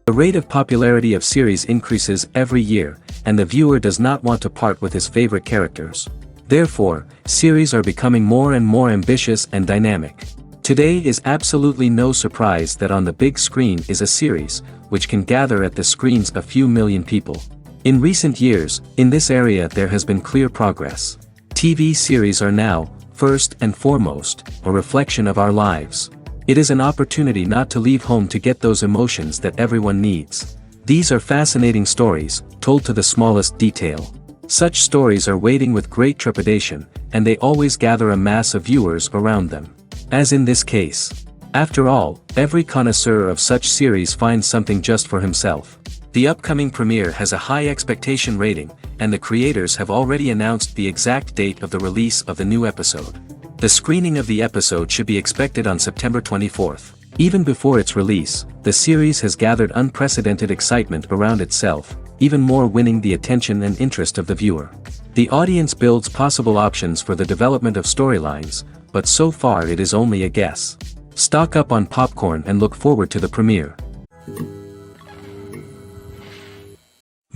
The rate of popularity of series increases every year, and the viewer does not want to part with his favorite characters. Therefore, series are becoming more and more ambitious and dynamic. Today is absolutely no surprise that on the big screen is a series, which can gather at the screens a few million people. In recent years, in this area there has been clear progress. TV series are now, first and foremost, a reflection of our lives. It is an opportunity not to leave home to get those emotions that everyone needs. These are fascinating stories, told to the smallest detail. Such stories are waiting with great trepidation, and they always gather a mass of viewers around them. As in this case. After all, every connoisseur of such series finds something just for himself. The upcoming premiere has a high expectation rating, and the creators have already announced the exact date of the release of the new episode. The screening of the episode should be expected on September 24th. Even before its release, the series has gathered unprecedented excitement around itself, even more winning the attention and interest of the viewer. The audience builds possible options for the development of storylines, but so far it is only a guess. Stock up on popcorn and look forward to the premiere.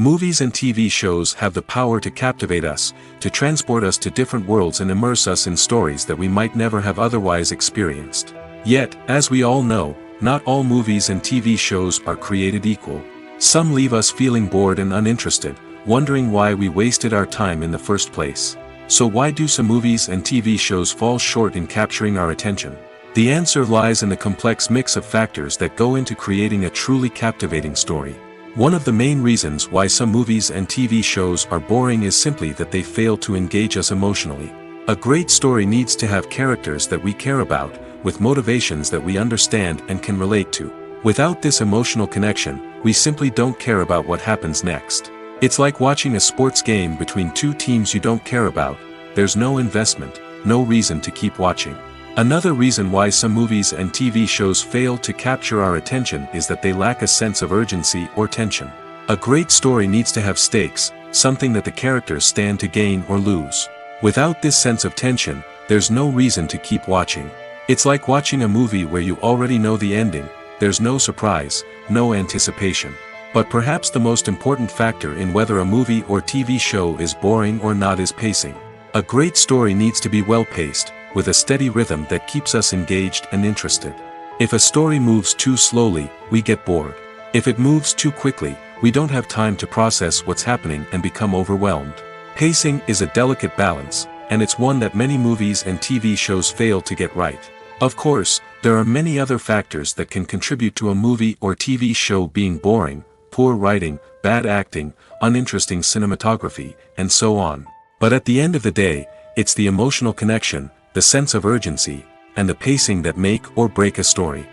Movies and TV shows have the power to captivate us, to transport us to different worlds and immerse us in stories that we might never have otherwise experienced. Yet, as we all know, not all movies and TV shows are created equal. Some leave us feeling bored and uninterested, wondering why we wasted our time in the first place. So why do some movies and TV shows fall short in capturing our attention? The answer lies in the complex mix of factors that go into creating a truly captivating story. One of the main reasons why some movies and TV shows are boring is simply that they fail to engage us emotionally. A great story needs to have characters that we care about, with motivations that we understand and can relate to. Without this emotional connection, we simply don't care about what happens next. It's like watching a sports game between two teams you don't care about. There's no investment, no reason to keep watching. Another reason why some movies and TV shows fail to capture our attention is that they lack a sense of urgency or tension. A great story needs to have stakes, something that the characters stand to gain or lose. Without this sense of tension, there's no reason to keep watching. It's like watching a movie where you already know the ending. There's no surprise, no anticipation. But perhaps the most important factor in whether a movie or TV show is boring or not is pacing. A great story needs to be well-paced, with a steady rhythm that keeps us engaged and interested. If a story moves too slowly, we get bored. If it moves too quickly, we don't have time to process what's happening and become overwhelmed. Pacing is a delicate balance, and it's one that many movies and TV shows fail to get right. Of course, there are many other factors that can contribute to a movie or TV show being boring: poor writing, bad acting, uninteresting cinematography, and so on. But at the end of the day, it's the emotional connection, the sense of urgency, and the pacing that make or break a story.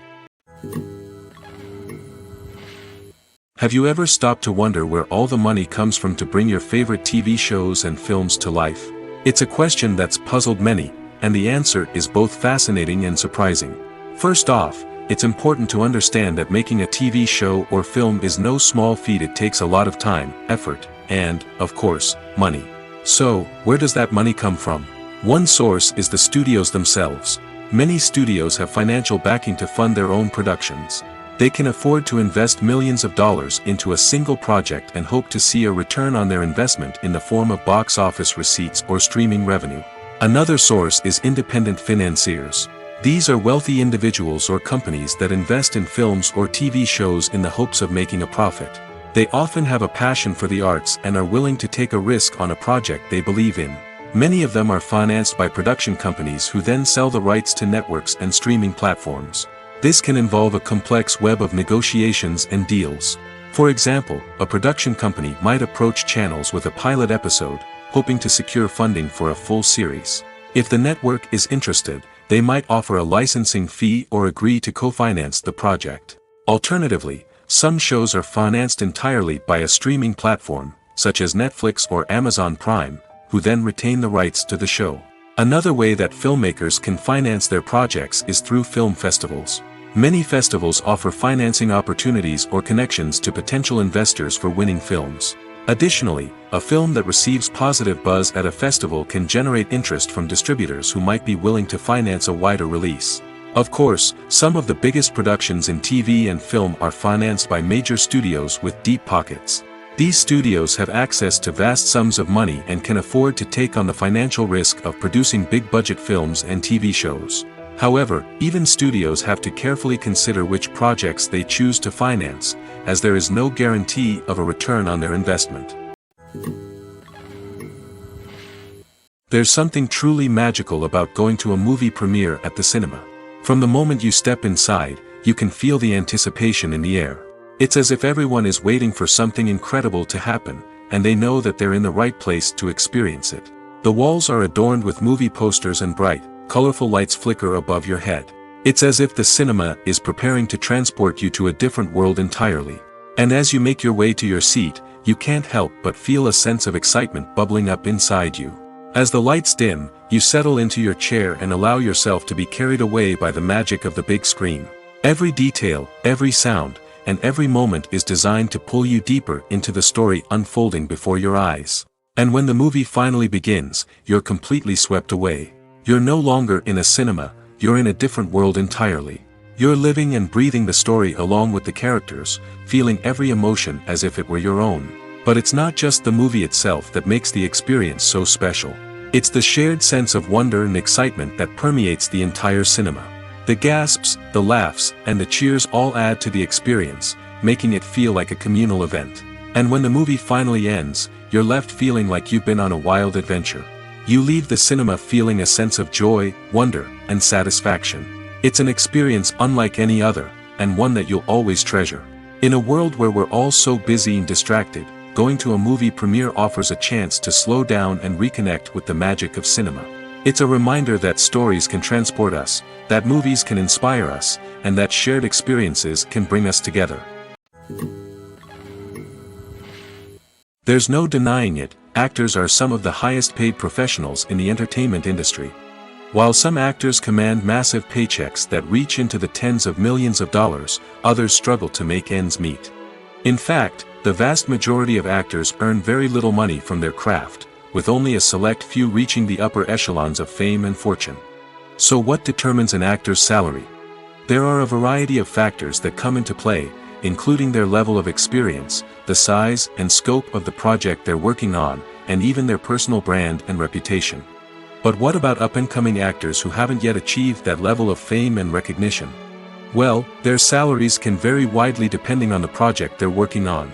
Have you ever stopped to wonder where all the money comes from to bring your favorite TV shows and films to life? It's a question that's puzzled many, and the answer is both fascinating and surprising. First off, it's important to understand that making a TV show or film is no small feat. It takes a lot of time, effort, and, of course, money. So, where does that money come from? One source is the studios themselves. Many studios have financial backing to fund their own productions. They can afford to invest millions of dollars into a single project and hope to see a return on their investment in the form of box office receipts or streaming revenue. Another source is independent financiers. These are wealthy individuals or companies that invest in films or TV shows in the hopes of making a profit. They often have a passion for the arts and are willing to take a risk on a project they believe in. Many of them are financed by production companies who then sell the rights to networks and streaming platforms. This can involve a complex web of negotiations and deals. For example, a production company might approach channels with a pilot episode, hoping to secure funding for a full series. If the network is interested, they might offer a licensing fee or agree to co-finance the project. Alternatively, some shows are financed entirely by a streaming platform, such as Netflix or Amazon Prime, who then retain the rights to the show. Another way that filmmakers can finance their projects is through film festivals. Many festivals offer financing opportunities or connections to potential investors for winning films. Additionally, a film that receives positive buzz at a festival can generate interest from distributors who might be willing to finance a wider release. Of course, some of the biggest productions in TV and film are financed by major studios with deep pockets. These studios have access to vast sums of money and can afford to take on the financial risk of producing big-budget films and TV shows. However, even studios have to carefully consider which projects they choose to finance, as there is no guarantee of a return on their investment. There's something truly magical about going to a movie premiere at the cinema. From the moment you step inside, you can feel the anticipation in the air. It's as if everyone is waiting for something incredible to happen, and they know that they're in the right place to experience it. The walls are adorned with movie posters and bright, colorful lights flicker above your head. It's as if the cinema is preparing to transport you to a different world entirely. And as you make your way to your seat, you can't help but feel a sense of excitement bubbling up inside you. As the lights dim, you settle into your chair and allow yourself to be carried away by the magic of the big screen. Every detail, every sound, and every moment is designed to pull you deeper into the story unfolding before your eyes. And when the movie finally begins, you're completely swept away. You're no longer in a cinema, you're in a different world entirely. You're living and breathing the story along with the characters, feeling every emotion as if it were your own. But it's not just the movie itself that makes the experience so special. It's the shared sense of wonder and excitement that permeates the entire cinema. The gasps, the laughs, and the cheers all add to the experience, making it feel like a communal event. And when the movie finally ends, you're left feeling like you've been on a wild adventure. You leave the cinema feeling a sense of joy, wonder, and satisfaction. It's an experience unlike any other, and one that you'll always treasure. In a world where we're all so busy and distracted, going to a movie premiere offers a chance to slow down and reconnect with the magic of cinema. It's a reminder that stories can transport us, that movies can inspire us, and that shared experiences can bring us together. There's no denying it, actors are some of the highest paid professionals in the entertainment industry. While some actors command massive paychecks that reach into the tens of millions of dollars, others struggle to make ends meet. In fact, the vast majority of actors earn very little money from their craft, with only a select few reaching the upper echelons of fame and fortune. So what determines an actor's salary? There are a variety of factors that come into play, including their level of experience, the size and scope of the project they're working on, and even their personal brand and reputation. But what about up-and-coming actors who haven't yet achieved that level of fame and recognition? Well, their salaries can vary widely depending on the project they're working on.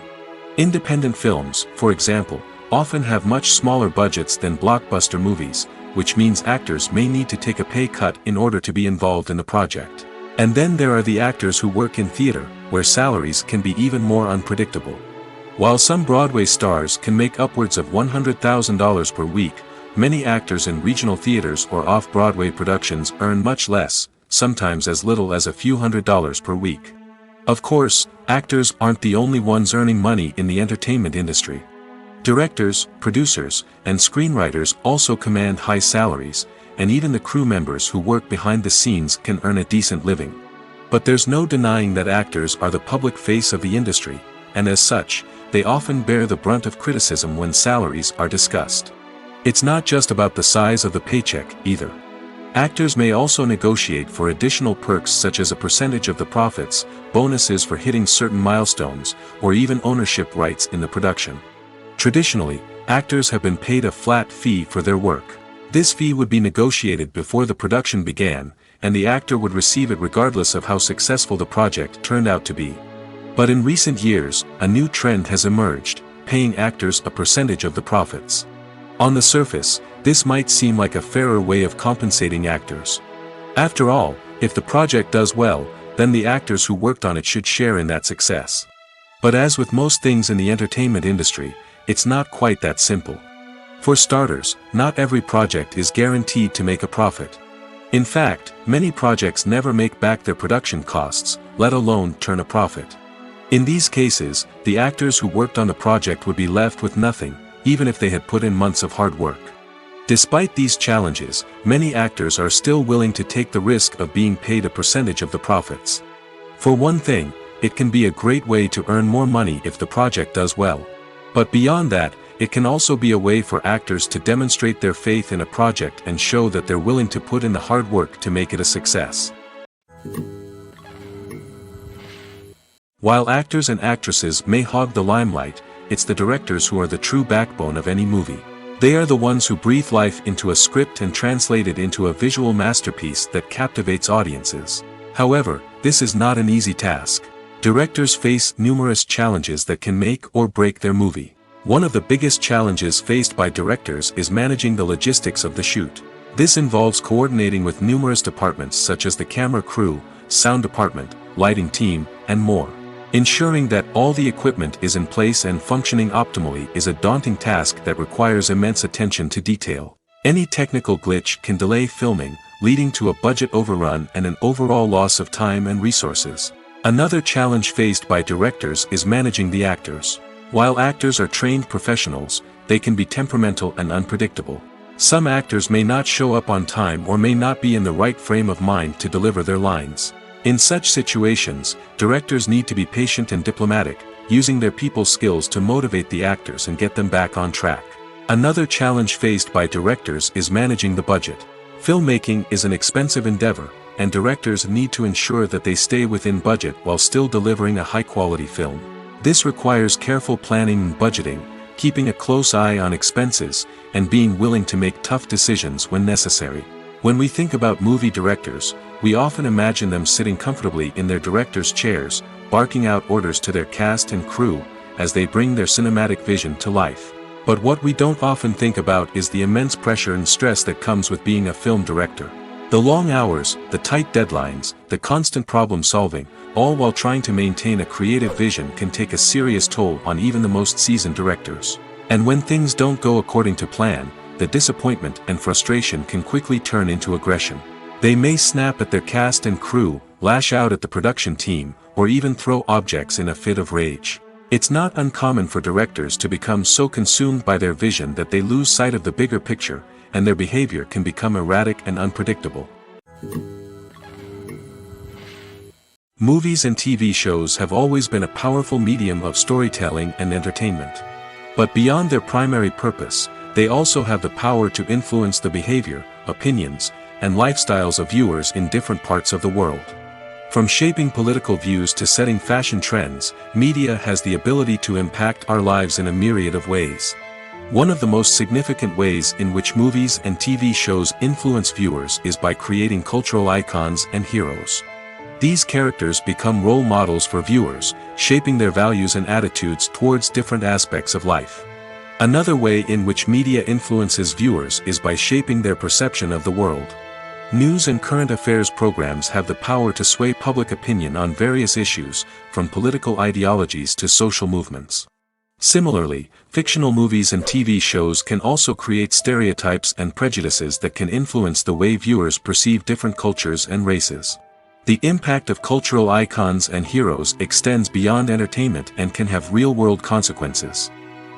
Independent films, for example, often have much smaller budgets than blockbuster movies, which means actors may need to take a pay cut in order to be involved in the project. And then there are the actors who work in theater, where salaries can be even more unpredictable. While some Broadway stars can make upwards of $100,000 per week, many actors in regional theaters or off-Broadway productions earn much less, sometimes as little as a few $100s per week. Of course, actors aren't the only ones earning money in the entertainment industry. Directors, producers, and screenwriters also command high salaries, and even the crew members who work behind the scenes can earn a decent living. But there's no denying that actors are the public face of the industry, and as such, they often bear the brunt of criticism when salaries are discussed. It's not just about the size of the paycheck, either. Actors may also negotiate for additional perks such as a percentage of the profits, bonuses for hitting certain milestones, or even ownership rights in the production. Traditionally, actors have been paid a flat fee for their work. This fee would be negotiated before the production began, and the actor would receive it regardless of how successful the project turned out to be. But in recent years, a new trend has emerged, paying actors a percentage of the profits. On the surface, this might seem like a fairer way of compensating actors. After all, if the project does well, then the actors who worked on it should share in that success. But as with most things in the entertainment industry, it's not quite that simple. For starters, not every project is guaranteed to make a profit. In fact, many projects never make back their production costs, let alone turn a profit. In these cases, the actors who worked on the project would be left with nothing, even if they had put in months of hard work. Despite these challenges, many actors are still willing to take the risk of being paid a percentage of the profits. For one thing, it can be a great way to earn more money if the project does well. But beyond that, it can also be a way for actors to demonstrate their faith in a project and show that they're willing to put in the hard work to make it a success. While actors and actresses may hog the limelight, it's the directors who are the true backbone of any movie. They are the ones who breathe life into a script and translate it into a visual masterpiece that captivates audiences. However, this is not an easy task. Directors face numerous challenges that can make or break their movie. One of the biggest challenges faced by directors is managing the logistics of the shoot. This involves coordinating with numerous departments such as the camera crew, sound department, lighting team, and more. Ensuring that all the equipment is in place and functioning optimally is a daunting task that requires immense attention to detail. Any technical glitch can delay filming, leading to a budget overrun and an overall loss of time and resources. Another challenge faced by directors is managing the actors. While actors are trained professionals, they can be temperamental and unpredictable. Some actors may not show up on time or may not be in the right frame of mind to deliver their lines. In such situations, directors need to be patient and diplomatic, using their people skills to motivate the actors and get them back on track. Another challenge faced by directors is managing the budget. Filmmaking is an expensive endeavor, and directors need to ensure that they stay within budget while still delivering a high-quality film. This requires careful planning and budgeting, keeping a close eye on expenses, and being willing to make tough decisions when necessary. When we think about movie directors, we often imagine them sitting comfortably in their director's chairs, barking out orders to their cast and crew, as they bring their cinematic vision to life. But what we don't often think about is the immense pressure and stress that comes with being a film director. The long hours, the tight deadlines, the constant problem solving, all while trying to maintain a creative vision can take a serious toll on even the most seasoned directors. And when things don't go according to plan, the disappointment and frustration can quickly turn into aggression. They may snap at their cast and crew, lash out at the production team, or even throw objects in a fit of rage. It's not uncommon for directors to become so consumed by their vision that they lose sight of the bigger picture, and their behavior can become erratic and unpredictable. Movies and TV shows have always been a powerful medium of storytelling and entertainment. But beyond their primary purpose, they also have the power to influence the behavior, opinions, and lifestyles of viewers in different parts of the world. From shaping political views to setting fashion trends, media has the ability to impact our lives in a myriad of ways. One of the most significant ways in which movies and TV shows influence viewers is by creating cultural icons and heroes. These characters become role models for viewers, shaping their values and attitudes towards different aspects of life. Another way in which media influences viewers is by shaping their perception of the world. News and current affairs programs have the power to sway public opinion on various issues, from political ideologies to social movements. Similarly, fictional movies and TV shows can also create stereotypes and prejudices that can influence the way viewers perceive different cultures and races. The impact of cultural icons and heroes extends beyond entertainment and can have real-world consequences.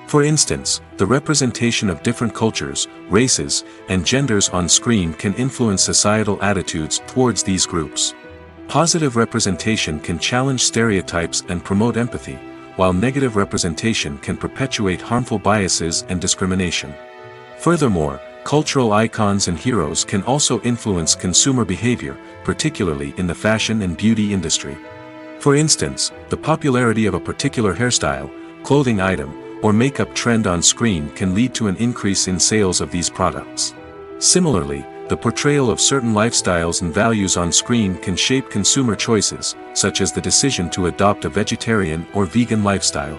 For instance, the representation of different cultures, races, and genders on screen can influence societal attitudes towards these groups. Positive representation can challenge stereotypes and promote empathy, while negative representation can perpetuate harmful biases and discrimination. Furthermore, cultural icons and heroes can also influence consumer behavior, particularly in the fashion and beauty industry. For instance, the popularity of a particular hairstyle, clothing item, or makeup trend on screen can lead to an increase in sales of these products. Similarly, the portrayal of certain lifestyles and values on screen can shape consumer choices, such as the decision to adopt a vegetarian or vegan lifestyle.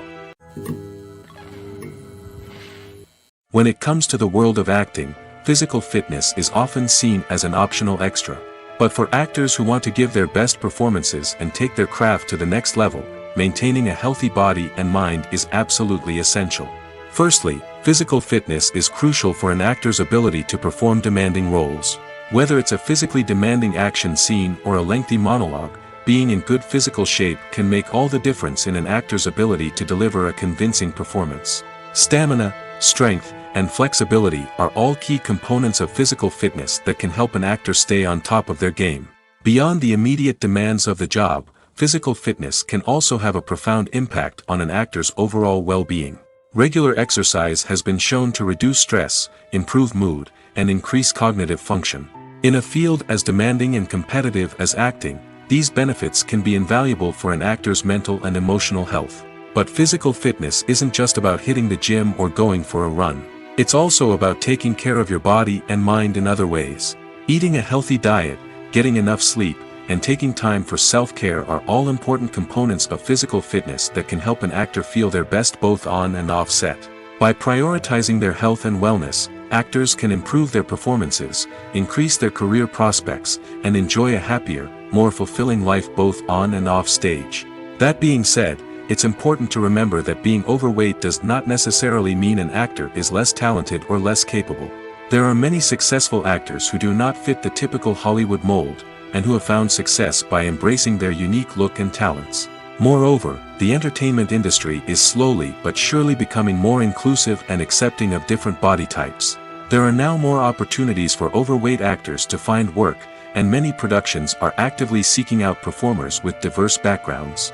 When it comes to the world of acting, physical fitness is often seen as an optional extra. But for actors who want to give their best performances and take their craft to the next level, maintaining a healthy body and mind is absolutely essential. Firstly, physical fitness is crucial for an actor's ability to perform demanding roles. Whether it's a physically demanding action scene or a lengthy monologue, being in good physical shape can make all the difference in an actor's ability to deliver a convincing performance. Stamina, strength, and flexibility are all key components of physical fitness that can help an actor stay on top of their game. Beyond the immediate demands of the job, physical fitness can also have a profound impact on an actor's overall well-being. Regular exercise has been shown to reduce stress, improve mood, and increase cognitive function. In a field as demanding and competitive as acting, these benefits can be invaluable for an actor's mental and emotional health. But physical fitness isn't just about hitting the gym or going for a run. It's also about taking care of your body and mind in other ways. Eating a healthy diet, getting enough sleep, and taking time for self-care are all important components of physical fitness that can help an actor feel their best both on and off set. By prioritizing their health and wellness, actors can improve their performances, increase their career prospects, and enjoy a happier, more fulfilling life both on and off stage. That being said, it's important to remember that being overweight does not necessarily mean an actor is less talented or less capable. There are many successful actors who do not fit the typical Hollywood mold, and who have found success by embracing their unique look and talents. Moreover, the entertainment industry is slowly but surely becoming more inclusive and accepting of different body types. There are now more opportunities for overweight actors to find work, and many productions are actively seeking out performers with diverse backgrounds.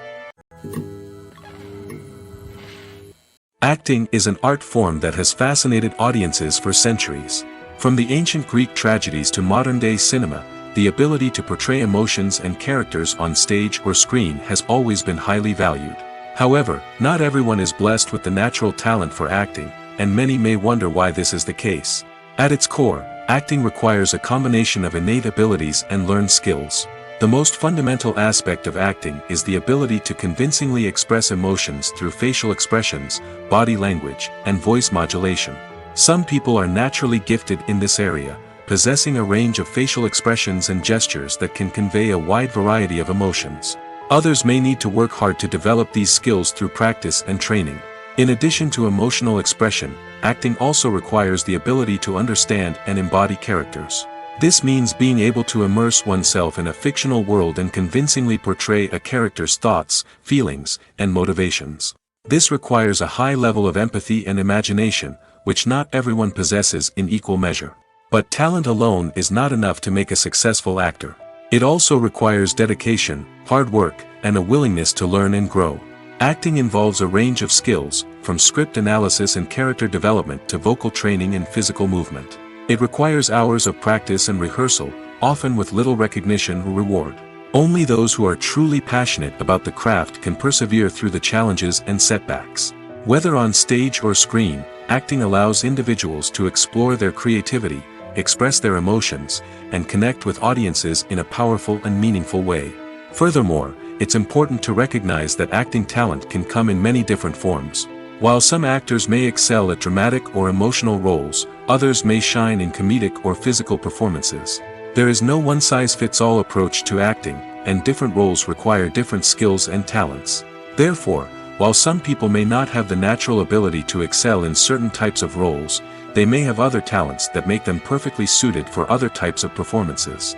Acting is an art form that has fascinated audiences for centuries. From the ancient Greek tragedies to modern-day cinema, the ability to portray emotions and characters on stage or screen has always been highly valued. However, not everyone is blessed with the natural talent for acting, and many may wonder why this is the case. At its core, acting requires a combination of innate abilities and learned skills. The most fundamental aspect of acting is the ability to convincingly express emotions through facial expressions, body language, and voice modulation. Some people are naturally gifted in this area, possessing a range of facial expressions and gestures that can convey a wide variety of emotions. Others may need to work hard to develop these skills through practice and training. In addition to emotional expression, acting also requires the ability to understand and embody characters. This means being able to immerse oneself in a fictional world and convincingly portray a character's thoughts, feelings, and motivations. This requires a high level of empathy and imagination, which not everyone possesses in equal measure. But talent alone is not enough to make a successful actor. It also requires dedication, hard work, and a willingness to learn and grow. Acting involves a range of skills, from script analysis and character development to vocal training and physical movement. It requires hours of practice and rehearsal, often with little recognition or reward. Only those who are truly passionate about the craft can persevere through the challenges and setbacks. Whether on stage or screen, acting allows individuals to explore their creativity, express their emotions, and connect with audiences in a powerful and meaningful way. Furthermore, it's important to recognize that acting talent can come in many different forms. While some actors may excel at dramatic or emotional roles, others may shine in comedic or physical performances. There is no one-size-fits-all approach to acting, and different roles require different skills and talents. Therefore, while some people may not have the natural ability to excel in certain types of roles, they may have other talents that make them perfectly suited for other types of performances.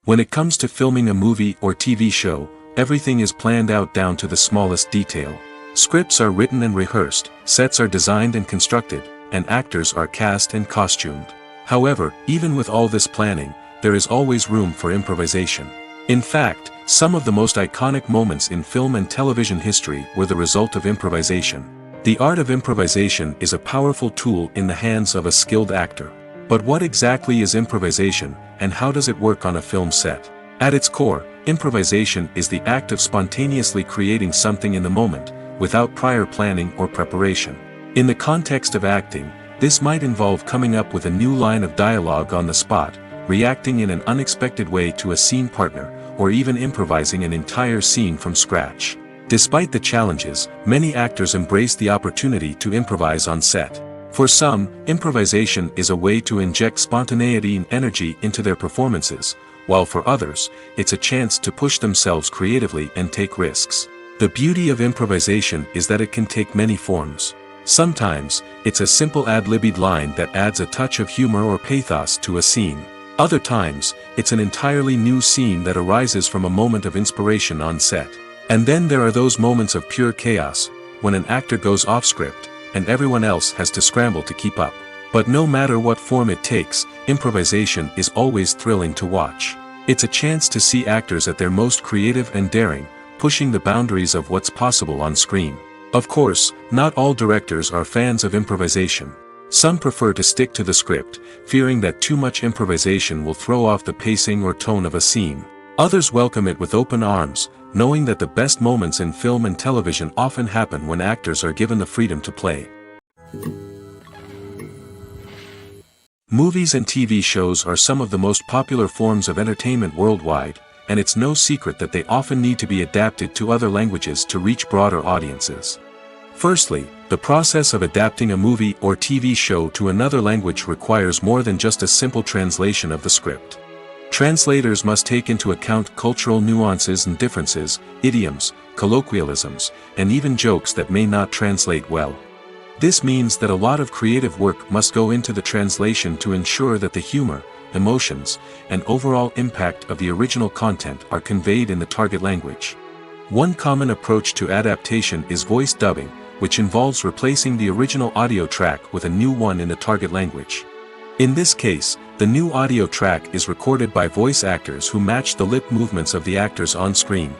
When it comes to filming a movie or TV show, everything is planned out down to the smallest detail. Scripts are written and rehearsed, sets are designed and constructed, and actors are cast and costumed. However, even with all this planning, there is always room for improvisation. In fact, some of the most iconic moments in film and television history were the result of improvisation. The art of improvisation is a powerful tool in the hands of a skilled actor. But what exactly is improvisation, and how does it work on a film set? At its core, improvisation is the act of spontaneously creating something in the moment, without prior planning or preparation. In the context of acting, this might involve coming up with a new line of dialogue on the spot, reacting in an unexpected way to a scene partner, or even improvising an entire scene from scratch. Despite the challenges, many actors embrace the opportunity to improvise on set. For some, improvisation is a way to inject spontaneity and energy into their performances, while for others, it's a chance to push themselves creatively and take risks. The beauty of improvisation is that it can take many forms. Sometimes, it's a simple ad-libbed line that adds a touch of humor or pathos to a scene. Other times, it's an entirely new scene that arises from a moment of inspiration on set. And then there are those moments of pure chaos, when an actor goes off script, and everyone else has to scramble to keep up. But no matter what form it takes, improvisation is always thrilling to watch. It's a chance to see actors at their most creative and daring, pushing the boundaries of what's possible on screen. Of course, not all directors are fans of improvisation. Some prefer to stick to the script, fearing that too much improvisation will throw off the pacing or tone of a scene. Others welcome it with open arms, knowing that the best moments in film and television often happen when actors are given the freedom to play. Movies and TV shows are some of the most popular forms of entertainment worldwide, and it's no secret that they often need to be adapted to other languages to reach broader audiences. Firstly, the process of adapting a movie or TV show to another language requires more than just a simple translation of the script. Translators must take into account cultural nuances and differences, idioms, colloquialisms, and even jokes that may not translate well. This means that a lot of creative work must go into the translation to ensure that the humor, emotions, and overall impact of the original content are conveyed in the target language. One common approach to adaptation is voice dubbing, which involves replacing the original audio track with a new one in the target language. In this case, the new audio track is recorded by voice actors who match the lip movements of the actors on screen.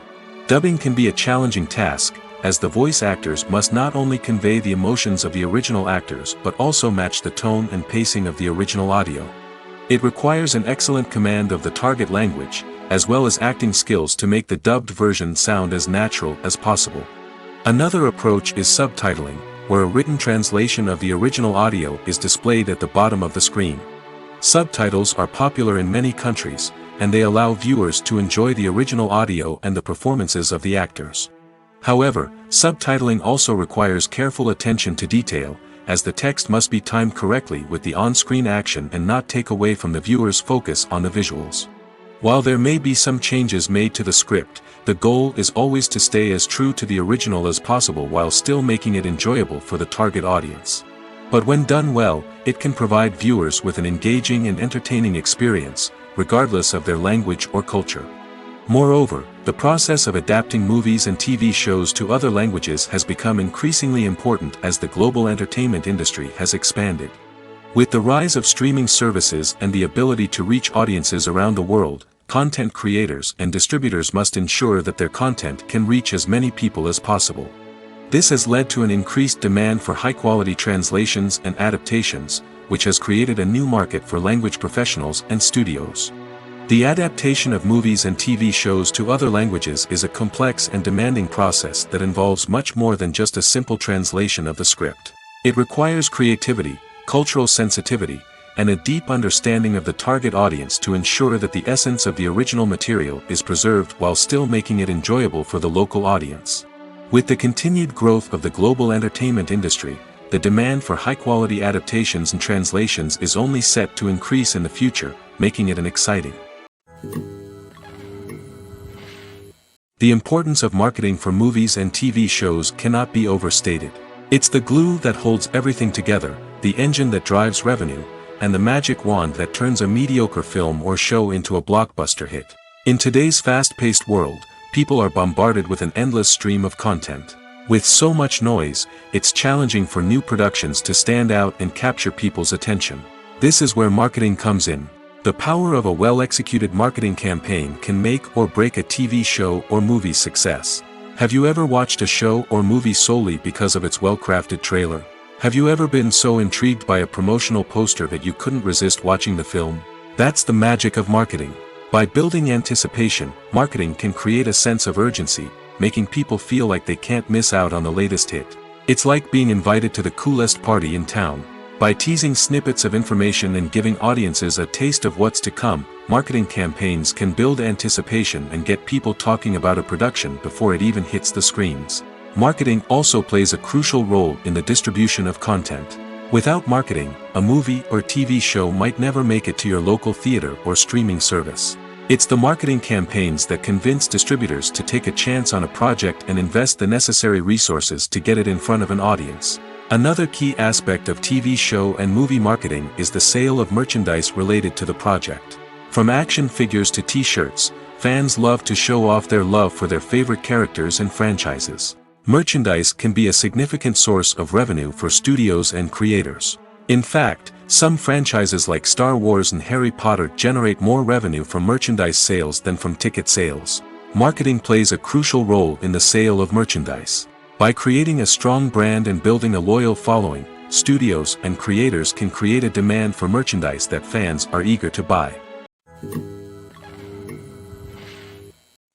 Dubbing can be a challenging task, as the voice actors must not only convey the emotions of the original actors but also match the tone and pacing of the original audio. It requires an excellent command of the target language, as well as acting skills to make the dubbed version sound as natural as possible. Another approach is subtitling, where a written translation of the original audio is displayed at the bottom of the screen. Subtitles are popular in many countries, and they allow viewers to enjoy the original audio and the performances of the actors. However, subtitling also requires careful attention to detail, as the text must be timed correctly with the on-screen action and not take away from the viewer's focus on the visuals. While there may be some changes made to the script, the goal is always to stay as true to the original as possible while still making it enjoyable for the target audience. But when done well, it can provide viewers with an engaging and entertaining experience, regardless of their language or culture. Moreover, the process of adapting movies and TV shows to other languages has become increasingly important as the global entertainment industry has expanded. With the rise of streaming services and the ability to reach audiences around the world, content creators and distributors must ensure that their content can reach as many people as possible. This has led to an increased demand for high-quality translations and adaptations, which has created a new market for language professionals and studios. The adaptation of movies and TV shows to other languages is a complex and demanding process that involves much more than just a simple translation of the script. It requires creativity, cultural sensitivity, and a deep understanding of the target audience to ensure that the essence of the original material is preserved while still making it enjoyable for the local audience. With the continued growth of the global entertainment industry, the demand for high-quality adaptations and translations is only set to increase in the future, making it exciting. The importance of marketing for movies and TV shows cannot be overstated. It's the glue that holds everything together, the engine that drives revenue, and the magic wand that turns a mediocre film or show into a blockbuster hit. In today's fast-paced world, people are bombarded with an endless stream of content. With so much noise, it's challenging for new productions to stand out and capture people's attention. This is where marketing comes in. The power of a well-executed marketing campaign can make or break a TV show or movie's success. Have you ever watched a show or movie solely because of its well-crafted trailer? Have you ever been so intrigued by a promotional poster that you couldn't resist watching the film? That's the magic of marketing. By building anticipation, marketing can create a sense of urgency, making people feel like they can't miss out on the latest hit. It's like being invited to the coolest party in town. By teasing snippets of information and giving audiences a taste of what's to come, marketing campaigns can build anticipation and get people talking about a production before it even hits the screens. Marketing also plays a crucial role in the distribution of content. Without marketing, a movie or TV show might never make it to your local theater or streaming service. It's the marketing campaigns that convince distributors to take a chance on a project and invest the necessary resources to get it in front of an audience. Another key aspect of TV show and movie marketing is the sale of merchandise related to the project. From action figures to t-shirts, fans love to show off their love for their favorite characters and franchises. Merchandise can be a significant source of revenue for studios and creators. In fact, some franchises like Star Wars and Harry Potter generate more revenue from merchandise sales than from ticket sales. Marketing plays a crucial role in the sale of merchandise. By creating a strong brand and building a loyal following, studios and creators can create a demand for merchandise that fans are eager to buy.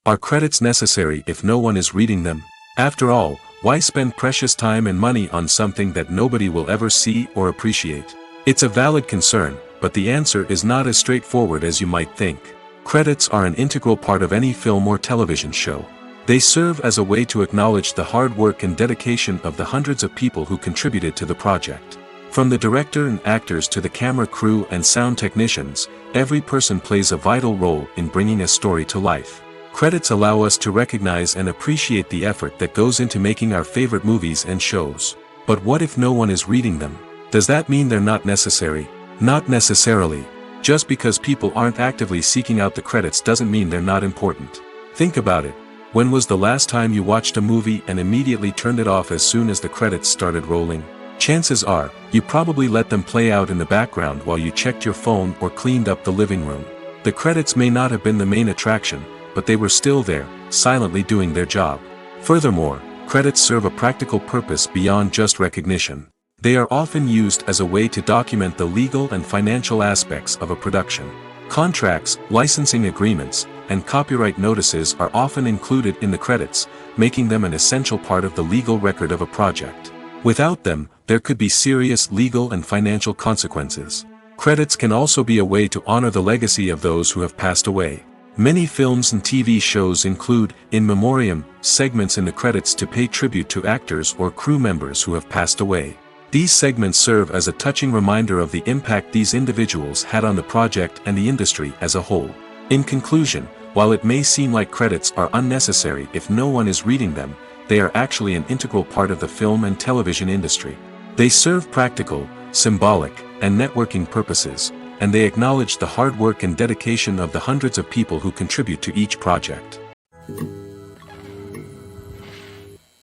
Are credits necessary if no one is reading them? After all, why spend precious time and money on something that nobody will ever see or appreciate? It's a valid concern, but the answer is not as straightforward as you might think. Credits are an integral part of any film or television show. They serve as a way to acknowledge the hard work and dedication of the hundreds of people who contributed to the project. From the director and actors to the camera crew and sound technicians, every person plays a vital role in bringing a story to life. Credits allow us to recognize and appreciate the effort that goes into making our favorite movies and shows. But what if no one is reading them? Does that mean they're not necessary? Not necessarily. Just because people aren't actively seeking out the credits doesn't mean they're not important. Think about it. When was the last time you watched a movie and immediately turned it off as soon as the credits started rolling? Chances are, you probably let them play out in the background while you checked your phone or cleaned up the living room. The credits may not have been the main attraction, but they were still there, silently doing their job. Furthermore, credits serve a practical purpose beyond just recognition. They are often used as a way to document the legal and financial aspects of a production. Contracts, licensing agreements, and copyright notices are often included in the credits, making them an essential part of the legal record of a project. Without them, there could be serious legal and financial consequences. Credits can also be a way to honor the legacy of those who have passed away. Many films and TV shows include, in memoriam, segments in the credits to pay tribute to actors or crew members who have passed away. These segments serve as a touching reminder of the impact these individuals had on the project and the industry as a whole. In conclusion, while it may seem like credits are unnecessary if no one is reading them, they are actually an integral part of the film and television industry. They serve practical, symbolic, and networking purposes, and they acknowledge the hard work and dedication of the hundreds of people who contribute to each project.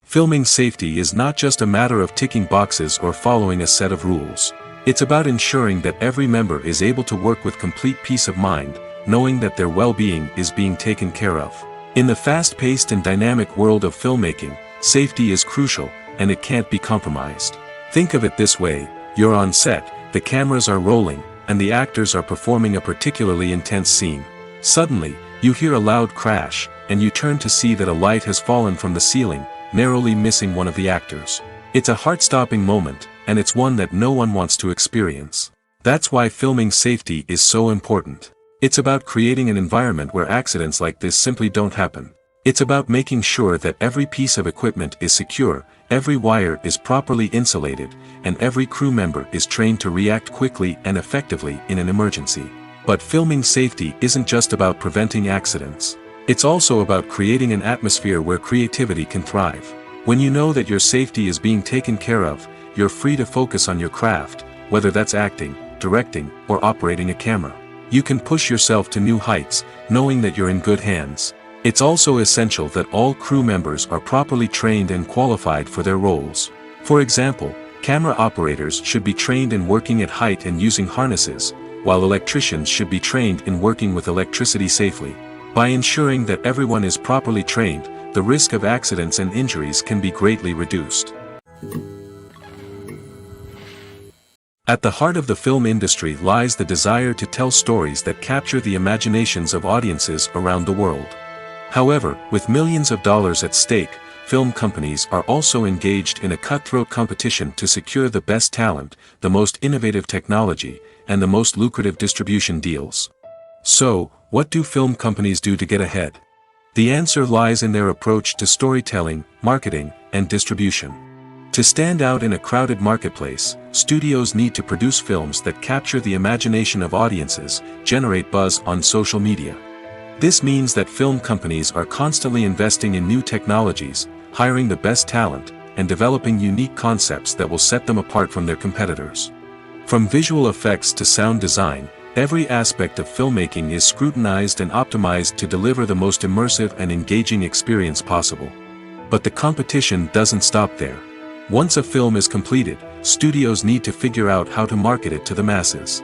Filming safety is not just a matter of ticking boxes or following a set of rules. It's about ensuring that every member is able to work with complete peace of mind, knowing that their well-being is being taken care of. In the fast-paced and dynamic world of filmmaking, safety is crucial, and it can't be compromised. Think of it this way: you're on set, the cameras are rolling, and the actors are performing a particularly intense scene. Suddenly, you hear a loud crash, and you turn to see that a light has fallen from the ceiling, narrowly missing one of the actors. It's a heart-stopping moment, and it's one that no one wants to experience. That's why filming safety is so important. It's about creating an environment where accidents like this simply don't happen. It's about making sure that every piece of equipment is secure, every wire is properly insulated, and every crew member is trained to react quickly and effectively in an emergency. But filming safety isn't just about preventing accidents. It's also about creating an atmosphere where creativity can thrive. When you know that your safety is being taken care of, you're free to focus on your craft, whether that's acting, directing, or operating a camera. You can push yourself to new heights, knowing that you're in good hands. It's also essential that all crew members are properly trained and qualified for their roles. For example, camera operators should be trained in working at height and using harnesses, while electricians should be trained in working with electricity safely. By ensuring that everyone is properly trained, the risk of accidents and injuries can be greatly reduced. At the heart of the film industry lies the desire to tell stories that capture the imaginations of audiences around the world. However, with millions of dollars at stake, film companies are also engaged in a cutthroat competition to secure the best talent, the most innovative technology, and the most lucrative distribution deals. So, what do film companies do to get ahead? The answer lies in their approach to storytelling, marketing, and distribution. To stand out in a crowded marketplace, studios need to produce films that capture the imagination of audiences, generate buzz on social media. This means that film companies are constantly investing in new technologies, hiring the best talent, and developing unique concepts that will set them apart from their competitors. From visual effects to sound design, every aspect of filmmaking is scrutinized and optimized to deliver the most immersive and engaging experience possible. But the competition doesn't stop there. Once a film is completed, studios need to figure out how to market it to the masses.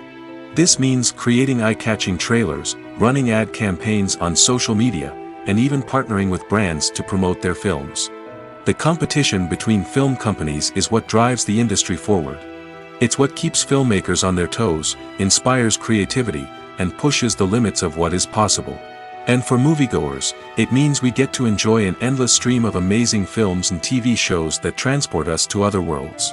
This means creating eye-catching trailers, running ad campaigns on social media, and even partnering with brands to promote their films. The competition between film companies is what drives the industry forward. It's what keeps filmmakers on their toes, inspires creativity, and pushes the limits of what is possible. And for moviegoers, it means we get to enjoy an endless stream of amazing films and TV shows that transport us to other worlds.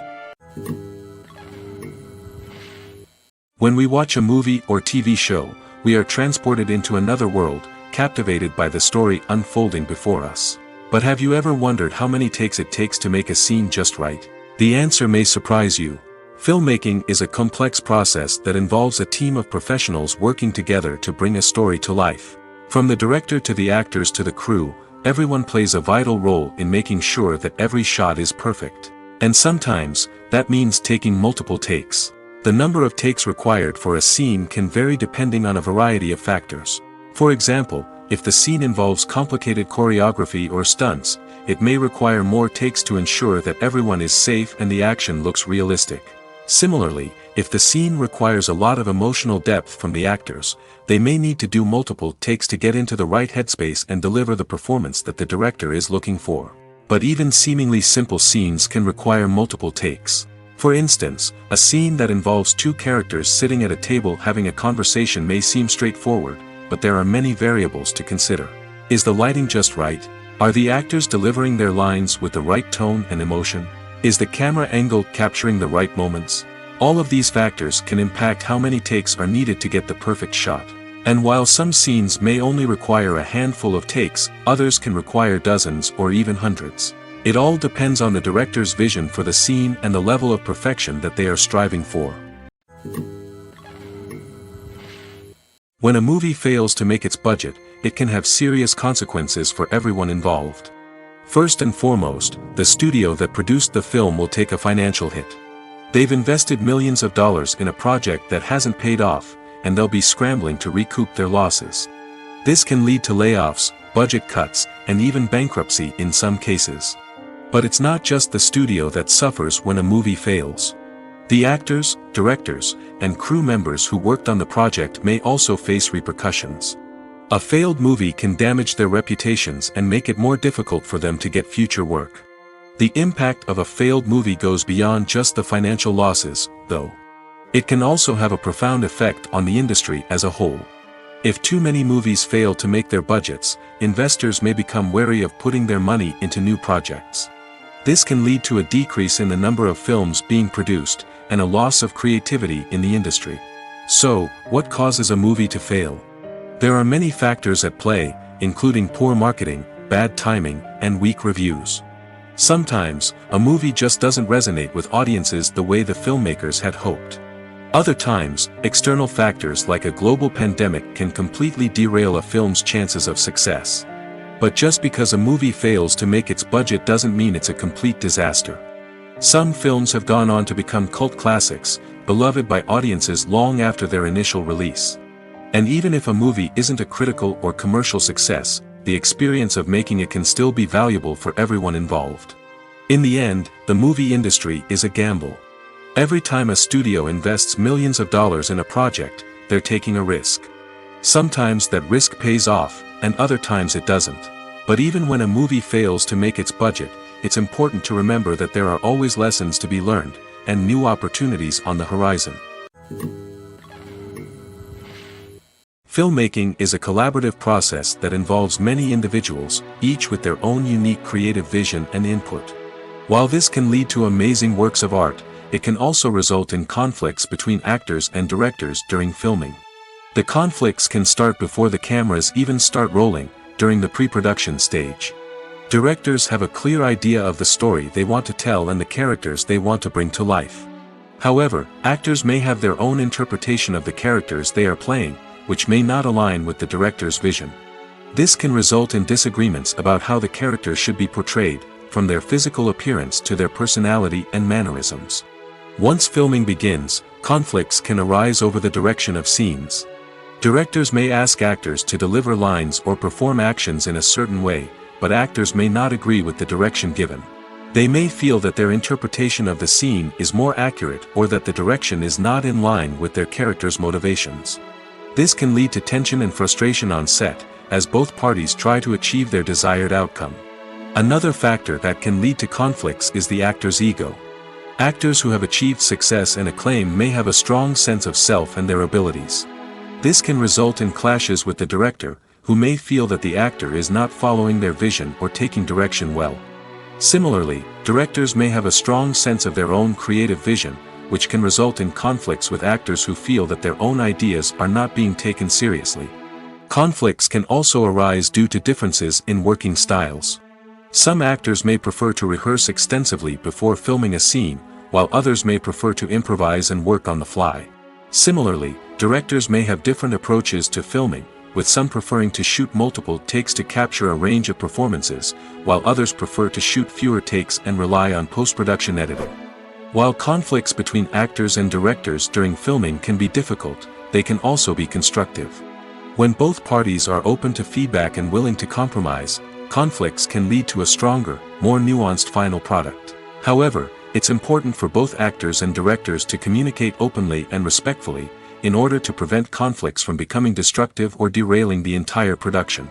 When we watch a movie or TV show, we are transported into another world, captivated by the story unfolding before us. But have you ever wondered how many takes it takes to make a scene just right? The answer may surprise you. Filmmaking is a complex process that involves a team of professionals working together to bring a story to life. From the director to the actors to the crew, everyone plays a vital role in making sure that every shot is perfect. And sometimes, that means taking multiple takes. The number of takes required for a scene can vary depending on a variety of factors. For example, if the scene involves complicated choreography or stunts, it may require more takes to ensure that everyone is safe and the action looks realistic. Similarly, if the scene requires a lot of emotional depth from the actors, they may need to do multiple takes to get into the right headspace and deliver the performance that the director is looking for. But even seemingly simple scenes can require multiple takes. For instance, a scene that involves two characters sitting at a table having a conversation may seem straightforward, but there are many variables to consider. Is the lighting just right? Are the actors delivering their lines with the right tone and emotion? Is the camera angle capturing the right moments? All of these factors can impact how many takes are needed to get the perfect shot. And while some scenes may only require a handful of takes, others can require dozens or even hundreds. It all depends on the director's vision for the scene and the level of perfection that they are striving for. When a movie fails to make its budget, it can have serious consequences for everyone involved. First and foremost, the studio that produced the film will take a financial hit. They've invested millions of dollars in a project that hasn't paid off, and they'll be scrambling to recoup their losses. This can lead to layoffs, budget cuts, and even bankruptcy in some cases. But it's not just the studio that suffers when a movie fails. The actors, directors, and crew members who worked on the project may also face repercussions. A failed movie can damage their reputations and make it more difficult for them to get future work. The impact of a failed movie goes beyond just the financial losses, though. It can also have a profound effect on the industry as a whole. If too many movies fail to make their budgets, investors may become wary of putting their money into new projects. This can lead to a decrease in the number of films being produced, and a loss of creativity in the industry. So, what causes a movie to fail? There are many factors at play, including poor marketing, bad timing, and weak reviews. Sometimes, a movie just doesn't resonate with audiences the way the filmmakers had hoped. Other times, external factors like a global pandemic can completely derail a film's chances of success. But just because a movie fails to make its budget doesn't mean it's a complete disaster. Some films have gone on to become cult classics, beloved by audiences long after their initial release. And even if a movie isn't a critical or commercial success, the experience of making it can still be valuable for everyone involved. In the end, the movie industry is a gamble. Every time a studio invests millions of dollars in a project, they're taking a risk. Sometimes that risk pays off, and other times it doesn't. But even when a movie fails to make its budget, it's important to remember that there are always lessons to be learned, and new opportunities on the horizon. Filmmaking is a collaborative process that involves many individuals, each with their own unique creative vision and input. While this can lead to amazing works of art, it can also result in conflicts between actors and directors during filming. The conflicts can start before the cameras even start rolling, during the pre-production stage. Directors have a clear idea of the story they want to tell and the characters they want to bring to life. However, actors may have their own interpretation of the characters they are playing, which may not align with the director's vision. This can result in disagreements about how the characters should be portrayed, from their physical appearance to their personality and mannerisms. Once filming begins, conflicts can arise over the direction of scenes. Directors may ask actors to deliver lines or perform actions in a certain way, but actors may not agree with the direction given. They may feel that their interpretation of the scene is more accurate or that the direction is not in line with their character's motivations. This can lead to tension and frustration on set, as both parties try to achieve their desired outcome. Another factor that can lead to conflicts is the actor's ego. Actors who have achieved success and acclaim may have a strong sense of self and their abilities. This can result in clashes with the director, who may feel that the actor is not following their vision or taking direction well. Similarly, directors may have a strong sense of their own creative vision, which can result in conflicts with actors who feel that their own ideas are not being taken seriously. Conflicts can also arise due to differences in working styles. Some actors may prefer to rehearse extensively before filming a scene, while others may prefer to improvise and work on the fly. Similarly, directors may have different approaches to filming, with some preferring to shoot multiple takes to capture a range of performances, while others prefer to shoot fewer takes and rely on post-production editing. While conflicts between actors and directors during filming can be difficult, they can also be constructive. When both parties are open to feedback and willing to compromise, conflicts can lead to a stronger, more nuanced final product. However, it's important for both actors and directors to communicate openly and respectfully, in order to prevent conflicts from becoming destructive or derailing the entire production.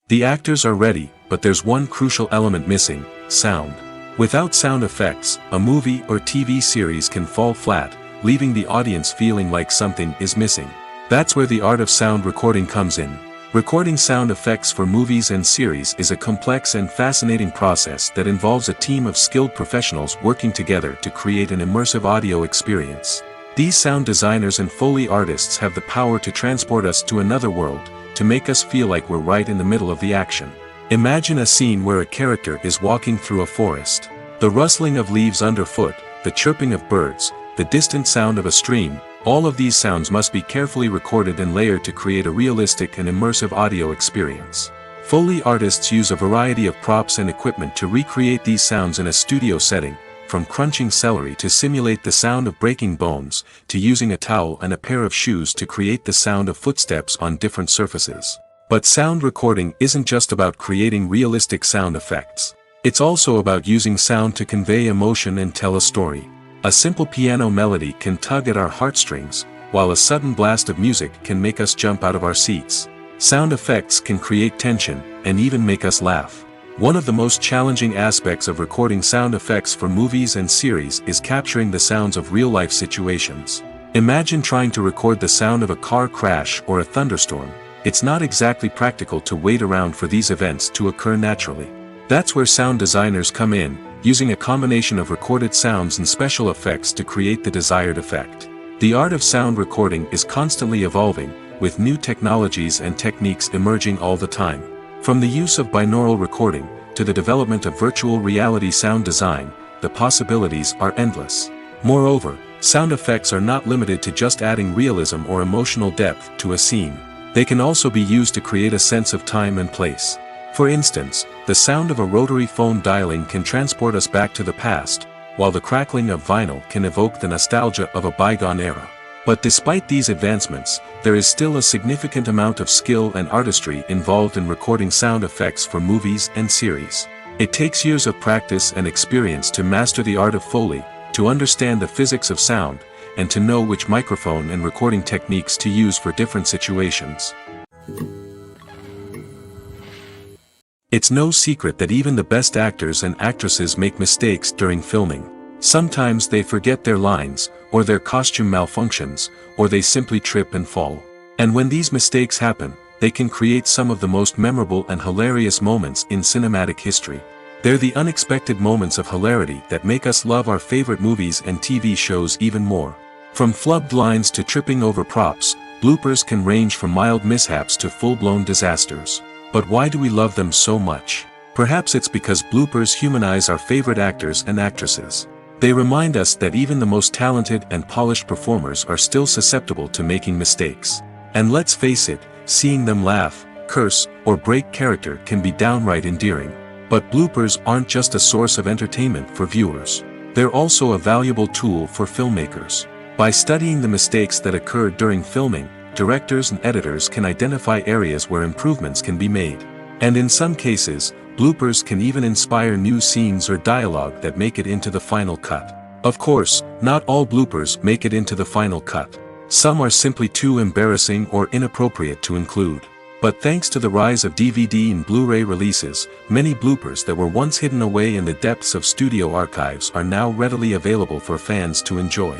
The actors are ready, but there's one crucial element missing: sound. Without sound effects, a movie or TV series can fall flat, leaving the audience feeling like something is missing. That's where the art of sound recording comes in. Recording sound effects for movies and series is a complex and fascinating process that involves a team of skilled professionals working together to create an immersive audio experience. These sound designers and Foley artists have the power to transport us to another world, to make us feel like we're right in the middle of the action. Imagine a scene where a character is walking through a forest. The rustling of leaves underfoot, the chirping of birds, the distant sound of a stream, all of these sounds must be carefully recorded and layered to create a realistic and immersive audio experience. Foley artists use a variety of props and equipment to recreate these sounds in a studio setting, from crunching celery to simulate the sound of breaking bones, to using a towel and a pair of shoes to create the sound of footsteps on different surfaces. But sound recording isn't just about creating realistic sound effects. It's also about using sound to convey emotion and tell a story. A simple piano melody can tug at our heartstrings, while a sudden blast of music can make us jump out of our seats. Sound effects can create tension, and even make us laugh. One of the most challenging aspects of recording sound effects for movies and series is capturing the sounds of real-life situations. Imagine trying to record the sound of a car crash or a thunderstorm. It's not exactly practical to wait around for these events to occur naturally. That's where sound designers come in, using a combination of recorded sounds and special effects to create the desired effect. The art of sound recording is constantly evolving, with new technologies and techniques emerging all the time. From the use of binaural recording, to the development of virtual reality sound design, the possibilities are endless. Moreover, sound effects are not limited to just adding realism or emotional depth to a scene. They can also be used to create a sense of time and place. For instance, the sound of a rotary phone dialing can transport us back to the past, while the crackling of vinyl can evoke the nostalgia of a bygone era. But despite these advancements, there is still a significant amount of skill and artistry involved in recording sound effects for movies and series. It takes years of practice and experience to master the art of Foley, to understand the physics of sound, and to know which microphone and recording techniques to use for different situations. It's no secret that even the best actors and actresses make mistakes during filming. Sometimes they forget their lines, or their costume malfunctions, or they simply trip and fall. And when these mistakes happen, they can create some of the most memorable and hilarious moments in cinematic history. They're the unexpected moments of hilarity that make us love our favorite movies and TV shows even more. From flubbed lines to tripping over props, bloopers can range from mild mishaps to full-blown disasters. But why do we love them so much? Perhaps it's because bloopers humanize our favorite actors and actresses. They remind us that even the most talented and polished performers are still susceptible to making mistakes. And let's face it, seeing them laugh, curse, or break character can be downright endearing. But bloopers aren't just a source of entertainment for viewers. They're also a valuable tool for filmmakers. By studying the mistakes that occurred during filming, directors and editors can identify areas where improvements can be made. And in some cases, bloopers can even inspire new scenes or dialogue that make it into the final cut. Of course, not all bloopers make it into the final cut. Some are simply too embarrassing or inappropriate to include. But thanks to the rise of DVD and Blu-ray releases, many bloopers that were once hidden away in the depths of studio archives are now readily available for fans to enjoy.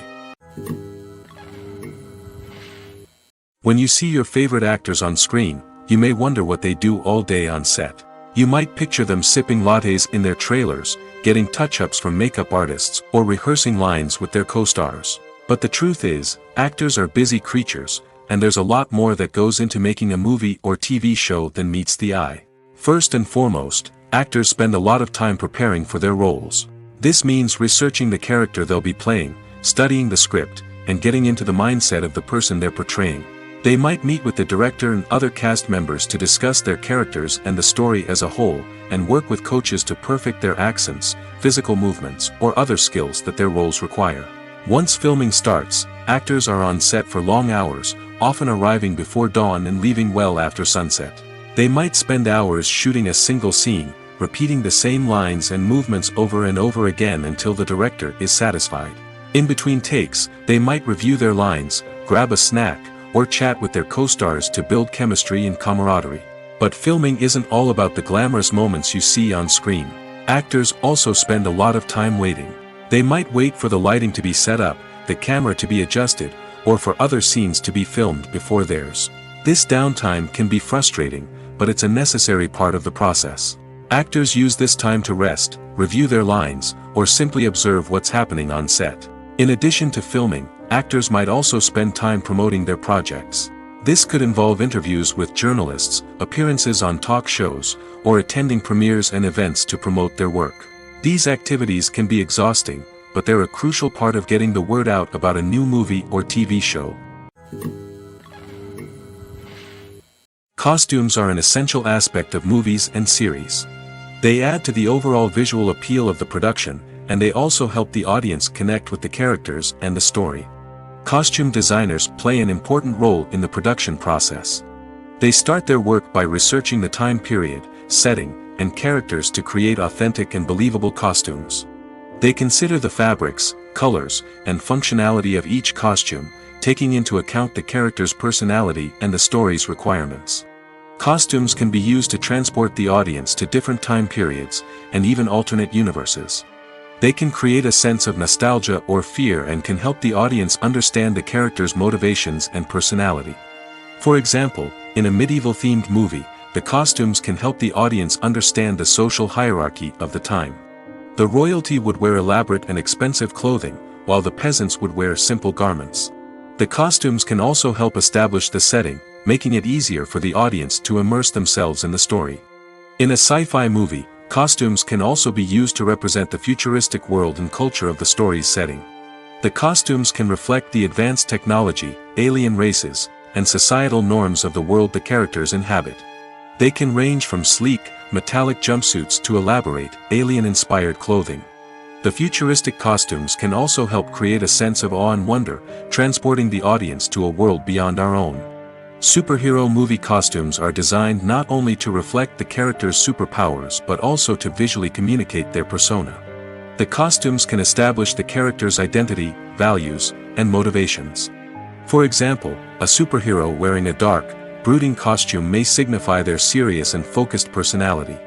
When you see your favorite actors on screen, you may wonder what they do all day on set. You might picture them sipping lattes in their trailers, getting touch-ups from makeup artists, or rehearsing lines with their co-stars. But the truth is, actors are busy creatures, and there's a lot more that goes into making a movie or TV show than meets the eye. First and foremost, actors spend a lot of time preparing for their roles. This means researching the character they'll be playing, studying the script, and getting into the mindset of the person they're portraying. They might meet with the director and other cast members to discuss their characters and the story as a whole, and work with coaches to perfect their accents, physical movements, or other skills that their roles require. Once filming starts, actors are on set for long hours, often arriving before dawn and leaving well after sunset. They might spend hours shooting a single scene, repeating the same lines and movements over and over again until the director is satisfied. In between takes, they might review their lines, grab a snack, or chat with their co-stars to build chemistry and camaraderie. But filming isn't all about the glamorous moments you see on screen. Actors also spend a lot of time waiting. They might wait for the lighting to be set up, the camera to be adjusted, or for other scenes to be filmed before theirs. This downtime can be frustrating, but it's a necessary part of the process. Actors use this time to rest, review their lines, or simply observe what's happening on set. In addition to filming, actors might also spend time promoting their projects. This could involve interviews with journalists, appearances on talk shows, or attending premieres and events to promote their work. These activities can be exhausting, but they're a crucial part of getting the word out about a new movie or TV show. Costumes are an essential aspect of movies and series. They add to the overall visual appeal of the production, and they also help the audience connect with the characters and the story. Costume designers play an important role in the production process. They start their work by researching the time period, setting, and characters to create authentic and believable costumes. They consider the fabrics, colors, and functionality of each costume, taking into account the character's personality and the story's requirements. Costumes can be used to transport the audience to different time periods, and even alternate universes. They can create a sense of nostalgia or fear and can help the audience understand the character's motivations and personality. For example, in a medieval-themed movie, the costumes can help the audience understand the social hierarchy of the time. The royalty would wear elaborate and expensive clothing, while the peasants would wear simple garments. The costumes can also help establish the setting, making it easier for the audience to immerse themselves in the story. In a sci-fi movie, costumes can also be used to represent the futuristic world and culture of the story's setting. The costumes can reflect the advanced technology, alien races, and societal norms of the world the characters inhabit. They can range from sleek, metallic jumpsuits to elaborate, alien-inspired clothing. The futuristic costumes can also help create a sense of awe and wonder, transporting the audience to a world beyond our own. Superhero movie costumes are designed not only to reflect the character's superpowers but also to visually communicate their persona. The costumes can establish the character's identity, values, and motivations. For example, a superhero wearing a dark, brooding costume may signify their serious and focused personality.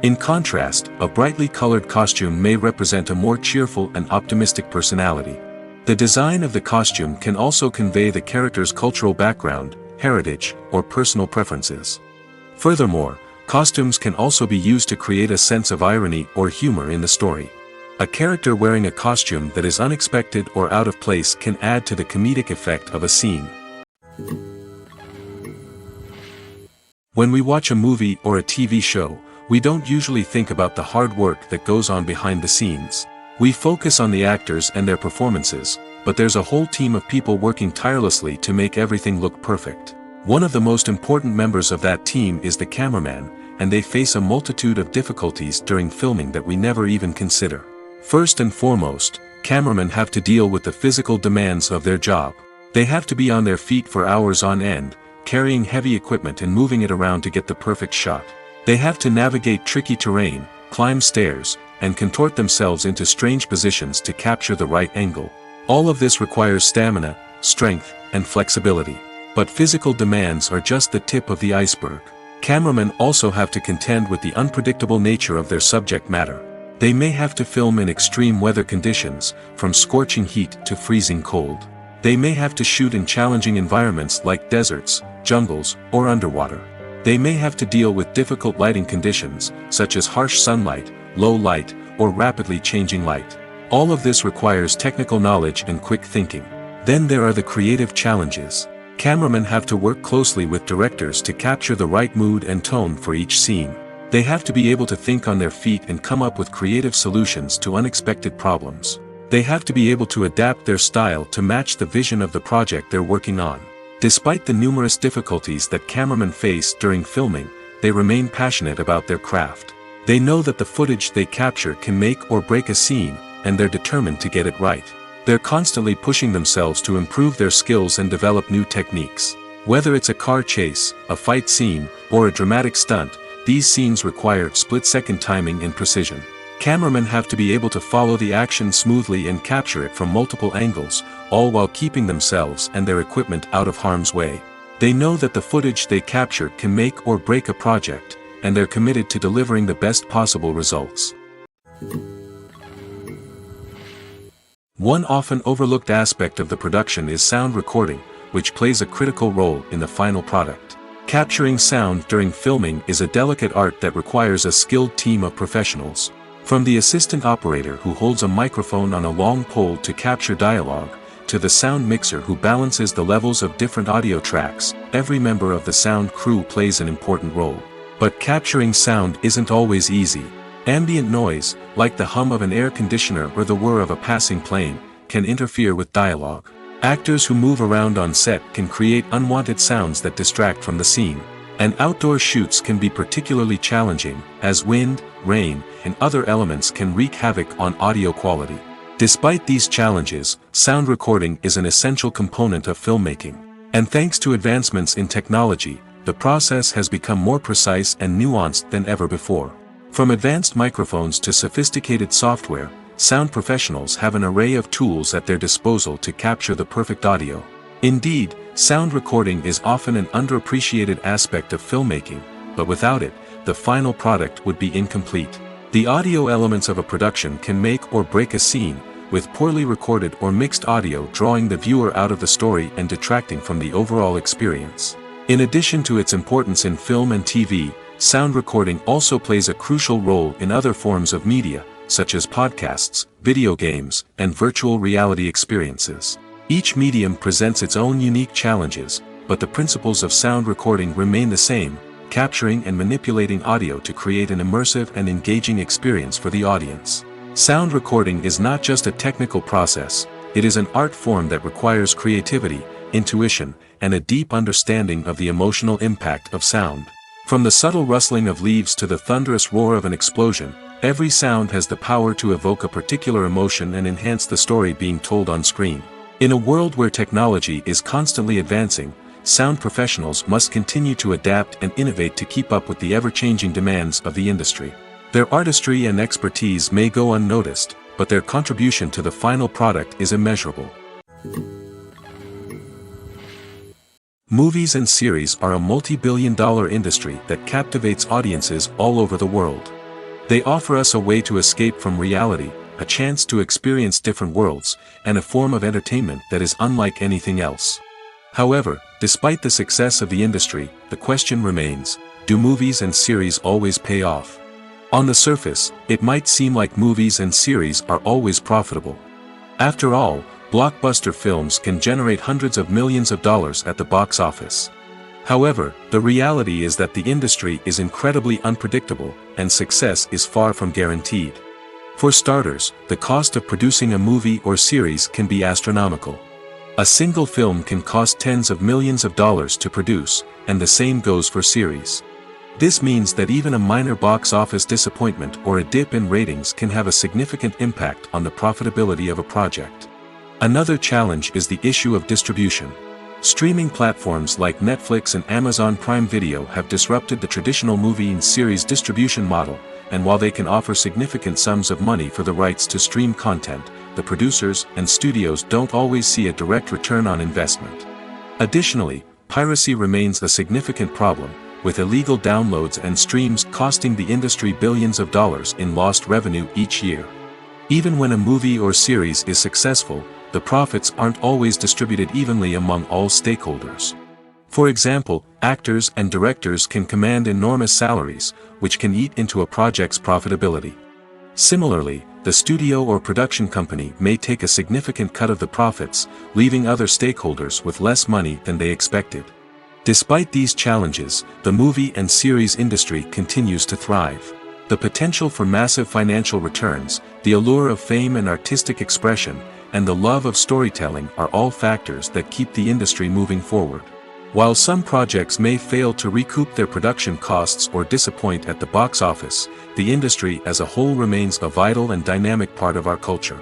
In contrast, a brightly colored costume may represent a more cheerful and optimistic personality. The design of the costume can also convey the character's cultural background, heritage, or personal preferences. Furthermore, costumes can also be used to create a sense of irony or humor in the story. A character wearing a costume that is unexpected or out of place can add to the comedic effect of a scene. When we watch a movie or a TV show, we don't usually think about the hard work that goes on behind the scenes. We focus on the actors and their performances, but there's a whole team of people working tirelessly to make everything look perfect. One of the most important members of that team is the cameraman, and they face a multitude of difficulties during filming that we never even consider. First and foremost, cameramen have to deal with the physical demands of their job. They have to be on their feet for hours on end, carrying heavy equipment and moving it around to get the perfect shot. They have to navigate tricky terrain, climb stairs, and contort themselves into strange positions to capture the right angle. All of this requires stamina, strength, and flexibility. But physical demands are just the tip of the iceberg. Cameramen also have to contend with the unpredictable nature of their subject matter. They may have to film in extreme weather conditions, from scorching heat to freezing cold. They may have to shoot in challenging environments like deserts, jungles, or underwater. They may have to deal with difficult lighting conditions, such as harsh sunlight, low light, or rapidly changing light. All of this requires technical knowledge and quick thinking. Then there are the creative challenges. Cameramen have to work closely with directors to capture the right mood and tone for each scene. They have to be able to think on their feet and come up with creative solutions to unexpected problems. They have to be able to adapt their style to match the vision of the project they're working on. Despite the numerous difficulties that cameramen face during filming, they remain passionate about their craft. They know that the footage they capture can make or break a scene, and they're determined to get it right. They're constantly pushing themselves to improve their skills and develop new techniques. Whether it's a car chase, a fight scene, or a dramatic stunt, these scenes require split-second timing and precision. Cameramen have to be able to follow the action smoothly and capture it from multiple angles, all while keeping themselves and their equipment out of harm's way. They know that the footage they capture can make or break a project, and they're committed to delivering the best possible results. One often overlooked aspect of the production is sound recording, which plays a critical role in the final product. Capturing sound during filming is a delicate art that requires a skilled team of professionals. From the assistant operator who holds a microphone on a long pole to capture dialogue, to the sound mixer who balances the levels of different audio tracks, every member of the sound crew plays an important role. But capturing sound isn't always easy. Ambient noise, like the hum of an air conditioner or the whir of a passing plane, can interfere with dialogue. Actors who move around on set can create unwanted sounds that distract from the scene. And outdoor shoots can be particularly challenging, as wind, rain, and other elements can wreak havoc on audio quality. Despite these challenges, sound recording is an essential component of filmmaking. And thanks to advancements in technology, the process has become more precise and nuanced than ever before. From advanced microphones to sophisticated software, sound professionals have an array of tools at their disposal to capture the perfect audio. Indeed, sound recording is often an underappreciated aspect of filmmaking, but without it, the final product would be incomplete. The audio elements of a production can make or break a scene, with poorly recorded or mixed audio drawing the viewer out of the story and detracting from the overall experience. In addition to its importance in film and TV, sound recording also plays a crucial role in other forms of media, such as podcasts, video games, and virtual reality experiences. Each medium presents its own unique challenges, but the principles of sound recording remain the same, capturing and manipulating audio to create an immersive and engaging experience for the audience. Sound recording is not just a technical process, it is an art form that requires creativity, intuition, and a deep understanding of the emotional impact of sound. From the subtle rustling of leaves to the thunderous roar of an explosion, every sound has the power to evoke a particular emotion and enhance the story being told on screen. In a world where technology is constantly advancing, sound professionals must continue to adapt and innovate to keep up with the ever-changing demands of the industry. Their artistry and expertise may go unnoticed, but their contribution to the final product is immeasurable. Movies and series are a multi-billion-dollar industry that captivates audiences all over the world. They offer us a way to escape from reality, a chance to experience different worlds, and a form of entertainment that is unlike anything else. However, despite the success of the industry, the question remains, do movies and series always pay off? On the surface, it might seem like movies and series are always profitable. After all, blockbuster films can generate hundreds of millions of dollars at the box office. However, the reality is that the industry is incredibly unpredictable, and success is far from guaranteed. For starters, the cost of producing a movie or series can be astronomical. A single film can cost tens of millions of dollars to produce, and the same goes for series. This means that even a minor box office disappointment or a dip in ratings can have a significant impact on the profitability of a project. Another challenge is the issue of distribution. Streaming platforms like Netflix and Amazon Prime Video have disrupted the traditional movie and series distribution model, and while they can offer significant sums of money for the rights to stream content, the producers and studios don't always see a direct return on investment. Additionally, piracy remains a significant problem, with illegal downloads and streams costing the industry billions of dollars in lost revenue each year. Even when a movie or series is successful, the profits aren't always distributed evenly among all stakeholders. For example, actors and directors can command enormous salaries, which can eat into a project's profitability. Similarly, the studio or production company may take a significant cut of the profits, leaving other stakeholders with less money than they expected. Despite these challenges, the movie and series industry continues to thrive. The potential for massive financial returns, the allure of fame and artistic expression, and the love of storytelling are all factors that keep the industry moving forward. While some projects may fail to recoup their production costs or disappoint at the box office, the industry as a whole remains a vital and dynamic part of our culture.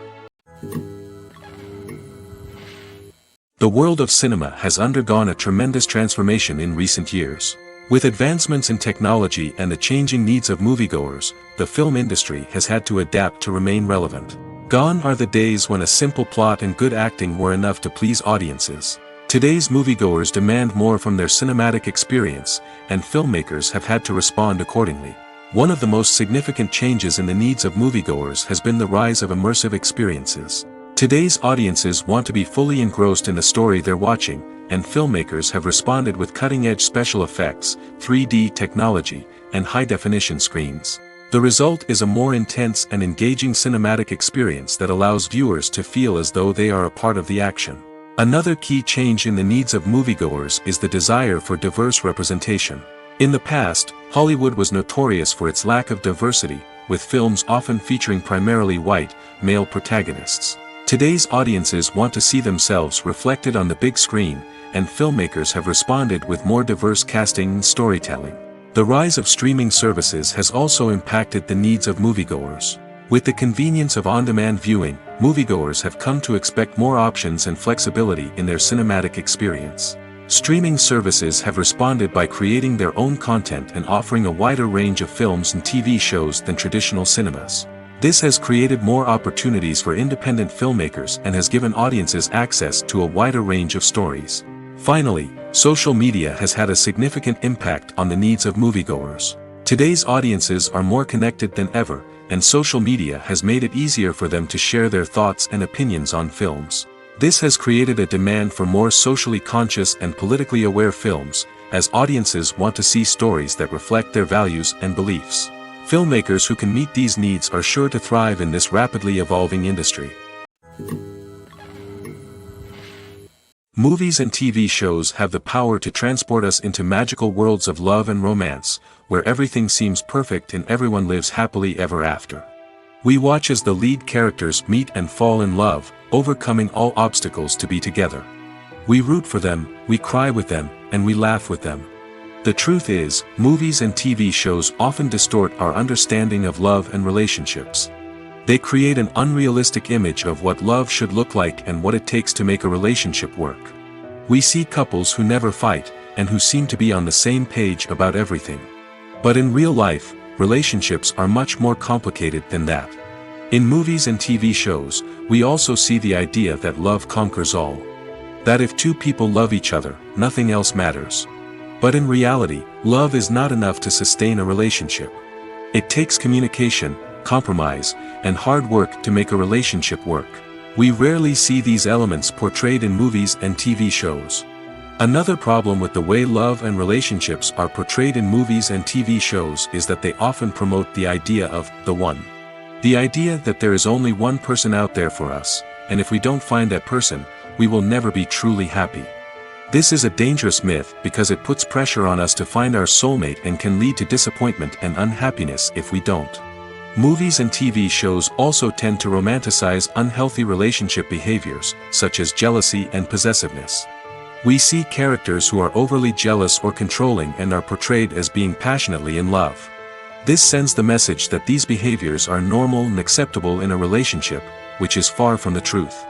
The world of cinema has undergone a tremendous transformation in recent years. With advancements in technology and the changing needs of moviegoers, the film industry has had to adapt to remain relevant. Gone are the days when a simple plot and good acting were enough to please audiences. Today's moviegoers demand more from their cinematic experience, and filmmakers have had to respond accordingly. One of the most significant changes in the needs of moviegoers has been the rise of immersive experiences. Today's audiences want to be fully engrossed in the story they're watching, and filmmakers have responded with cutting-edge special effects, 3D technology, and high-definition screens. The result is a more intense and engaging cinematic experience that allows viewers to feel as though they are a part of the action. Another key change in the needs of moviegoers is the desire for diverse representation. In the past, Hollywood was notorious for its lack of diversity, with films often featuring primarily white, male protagonists. Today's audiences want to see themselves reflected on the big screen, and filmmakers have responded with more diverse casting and storytelling. The rise of streaming services has also impacted the needs of moviegoers. With the convenience of on-demand viewing, moviegoers have come to expect more options and flexibility in their cinematic experience. Streaming services have responded by creating their own content and offering a wider range of films and TV shows than traditional cinemas. This has created more opportunities for independent filmmakers and has given audiences access to a wider range of stories. Finally, social media has had a significant impact on the needs of moviegoers. Today's audiences are more connected than ever, and social media has made it easier for them to share their thoughts and opinions on films. This has created a demand for more socially conscious and politically aware films, as audiences want to see stories that reflect their values and beliefs. Filmmakers who can meet these needs are sure to thrive in this rapidly evolving industry. Movies and TV shows have the power to transport us into magical worlds of love and romance, where everything seems perfect and everyone lives happily ever after. We watch as the lead characters meet and fall in love, overcoming all obstacles to be together. We root for them, we cry with them, and we laugh with them. The truth is, movies and TV shows often distort our understanding of love and relationships. They create an unrealistic image of what love should look like and what it takes to make a relationship work. We see couples who never fight, and who seem to be on the same page about everything. But in real life, relationships are much more complicated than that. In movies and TV shows, we also see the idea that love conquers all. That if two people love each other, nothing else matters. But in reality, love is not enough to sustain a relationship. It takes communication, compromise, and hard work to make a relationship work. We rarely see these elements portrayed in movies and TV shows. Another problem with the way love and relationships are portrayed in movies and TV shows is that they often promote the idea of the one. The idea that there is only one person out there for us, and if we don't find that person, we will never be truly happy. This is a dangerous myth because it puts pressure on us to find our soulmate and can lead to disappointment and unhappiness if we don't. Movies and TV shows also tend to romanticize unhealthy relationship behaviors, such as jealousy and possessiveness. We see characters who are overly jealous or controlling and are portrayed as being passionately in love. This sends the message that these behaviors are normal and acceptable in a relationship, which is far from the truth.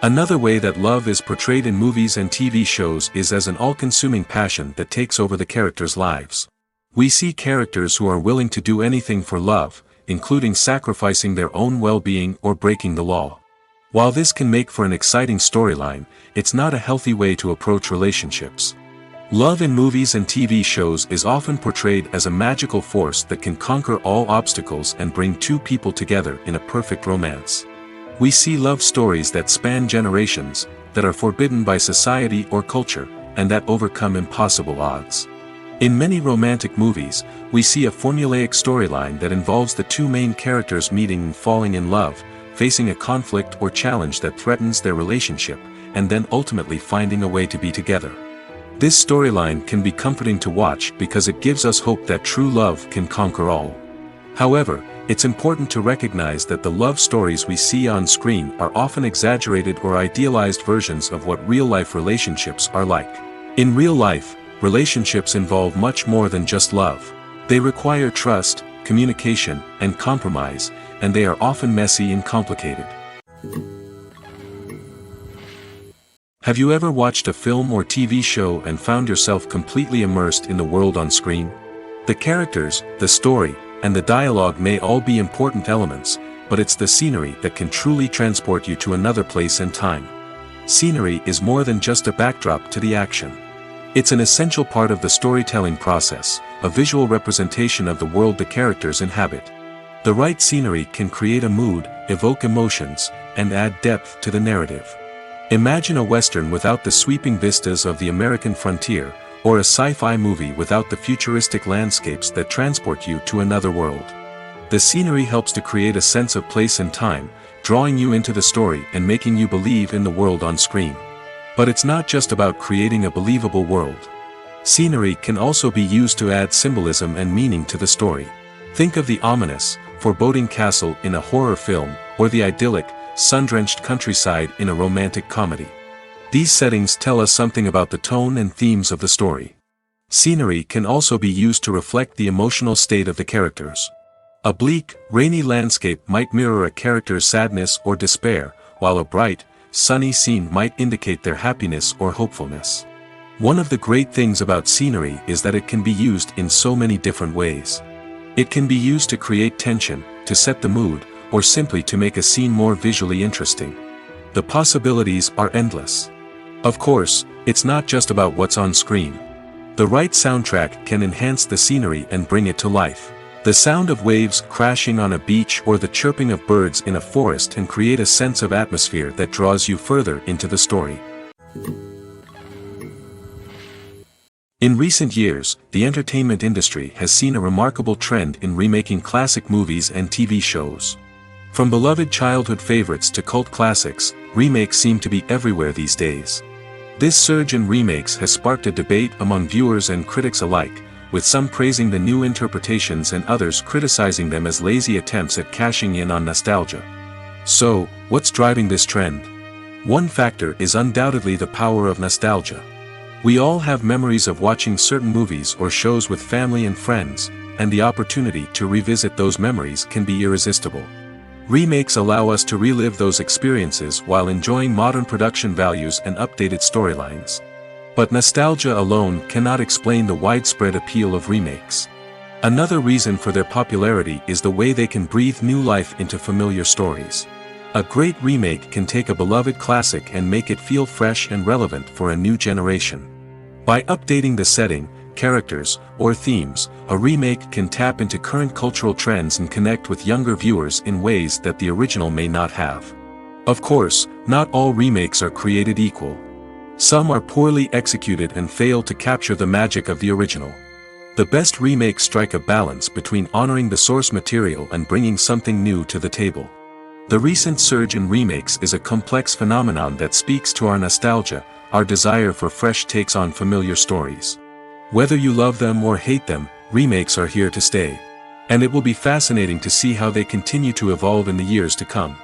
Another way that love is portrayed in movies and TV shows is as an all-consuming passion that takes over the characters' lives. We see characters who are willing to do anything for love, including sacrificing their own well-being or breaking the law. While this can make for an exciting storyline, it's not a healthy way to approach relationships. Love in movies and TV shows is often portrayed as a magical force that can conquer all obstacles and bring two people together in a perfect romance. We see love stories that span generations, that are forbidden by society or culture, and that overcome impossible odds. In many romantic movies, we see a formulaic storyline that involves the two main characters meeting and falling in love, facing a conflict or challenge that threatens their relationship, and then ultimately finding a way to be together. This storyline can be comforting to watch because it gives us hope that true love can conquer all. However, it's important to recognize that the love stories we see on screen are often exaggerated or idealized versions of what real-life relationships are like. In real life, relationships involve much more than just love. They require trust, communication, and compromise, and they are often messy and complicated. Have you ever watched a film or TV show and found yourself completely immersed in the world on screen? The characters, the story, and the dialogue may all be important elements, but it's the scenery that can truly transport you to another place and time. Scenery is more than just a backdrop to the action. It's an essential part of the storytelling process, a visual representation of the world the characters inhabit. The right scenery can create a mood, evoke emotions, and add depth to the narrative. Imagine a Western without the sweeping vistas of the American frontier, or a sci-fi movie without the futuristic landscapes that transport you to another world. The scenery helps to create a sense of place and time, drawing you into the story and making you believe in the world on screen. But it's not just about creating a believable world. Scenery can also be used to add symbolism and meaning to the story. Think of the ominous, foreboding castle in a horror film, or the idyllic, sun-drenched countryside in a romantic comedy. These settings tell us something about the tone and themes of the story. Scenery can also be used to reflect the emotional state of the characters. A bleak, rainy landscape might mirror a character's sadness or despair, while a bright, sunny scene might indicate their happiness or hopefulness. One of the great things about scenery is that it can be used in so many different ways. It can be used to create tension, to set the mood, or simply to make a scene more visually interesting. The possibilities are endless. Of course, it's not just about what's on screen. The right soundtrack can enhance the scenery and bring it to life. The sound of waves crashing on a beach or the chirping of birds in a forest can create a sense of atmosphere that draws you further into the story. In recent years, the entertainment industry has seen a remarkable trend in remaking classic movies and TV shows. From beloved childhood favorites to cult classics, remakes seem to be everywhere these days. This surge in remakes has sparked a debate among viewers and critics alike, with some praising the new interpretations and others criticizing them as lazy attempts at cashing in on nostalgia. So, what's driving this trend? One factor is undoubtedly the power of nostalgia. We all have memories of watching certain movies or shows with family and friends, and the opportunity to revisit those memories can be irresistible. Remakes allow us to relive those experiences while enjoying modern production values and updated storylines. But nostalgia alone cannot explain the widespread appeal of remakes. Another reason for their popularity is the way they can breathe new life into familiar stories. A great remake can take a beloved classic and make it feel fresh and relevant for a new generation. By updating the setting, characters, or themes, a remake can tap into current cultural trends and connect with younger viewers in ways that the original may not have. Of course, not all remakes are created equal. Some are poorly executed and fail to capture the magic of the original. The best remakes strike a balance between honoring the source material and bringing something new to the table. The recent surge in remakes is a complex phenomenon that speaks to our nostalgia, our desire for fresh takes on familiar stories. Whether you love them or hate them, remakes are here to stay. And it will be fascinating to see how they continue to evolve in the years to come.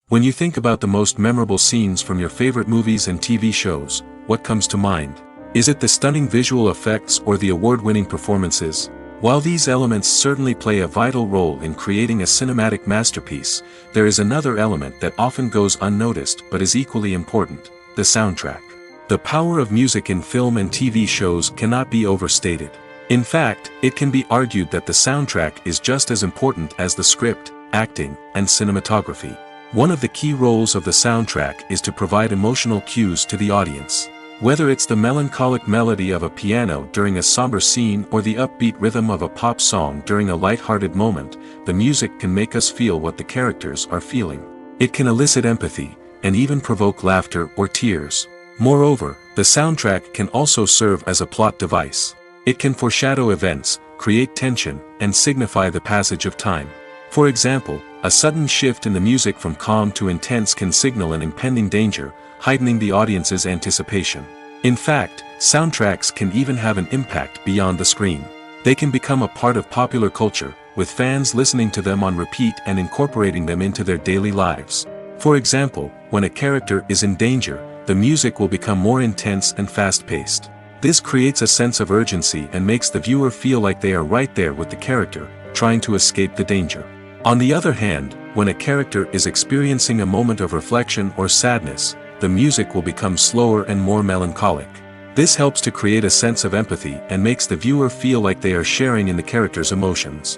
When you think about the most memorable scenes from your favorite movies and TV shows, what comes to mind? Is it the stunning visual effects or the award-winning performances? While these elements certainly play a vital role in creating a cinematic masterpiece, there is another element that often goes unnoticed but is equally important: the soundtrack. The power of music in film and TV shows cannot be overstated. In fact, it can be argued that the soundtrack is just as important as the script, acting, and cinematography. One of the key roles of the soundtrack is to provide emotional cues to the audience. Whether it's the melancholic melody of a piano during a somber scene or the upbeat rhythm of a pop song during a light-hearted moment, the music can make us feel what the characters are feeling. It can elicit empathy, and even provoke laughter or tears. Moreover, the soundtrack can also serve as a plot device. It can foreshadow events, create tension, and signify the passage of time. For example, a sudden shift in the music from calm to intense can signal an impending danger, heightening the audience's anticipation. In fact, soundtracks can even have an impact beyond the screen. They can become a part of popular culture, with fans listening to them on repeat and incorporating them into their daily lives. For example, when a character is in danger, the music will become more intense and fast-paced. This creates a sense of urgency and makes the viewer feel like they are right there with the character, trying to escape the danger. On the other hand, when a character is experiencing a moment of reflection or sadness, the music will become slower and more melancholic. This helps to create a sense of empathy and makes the viewer feel like they are sharing in the character's emotions.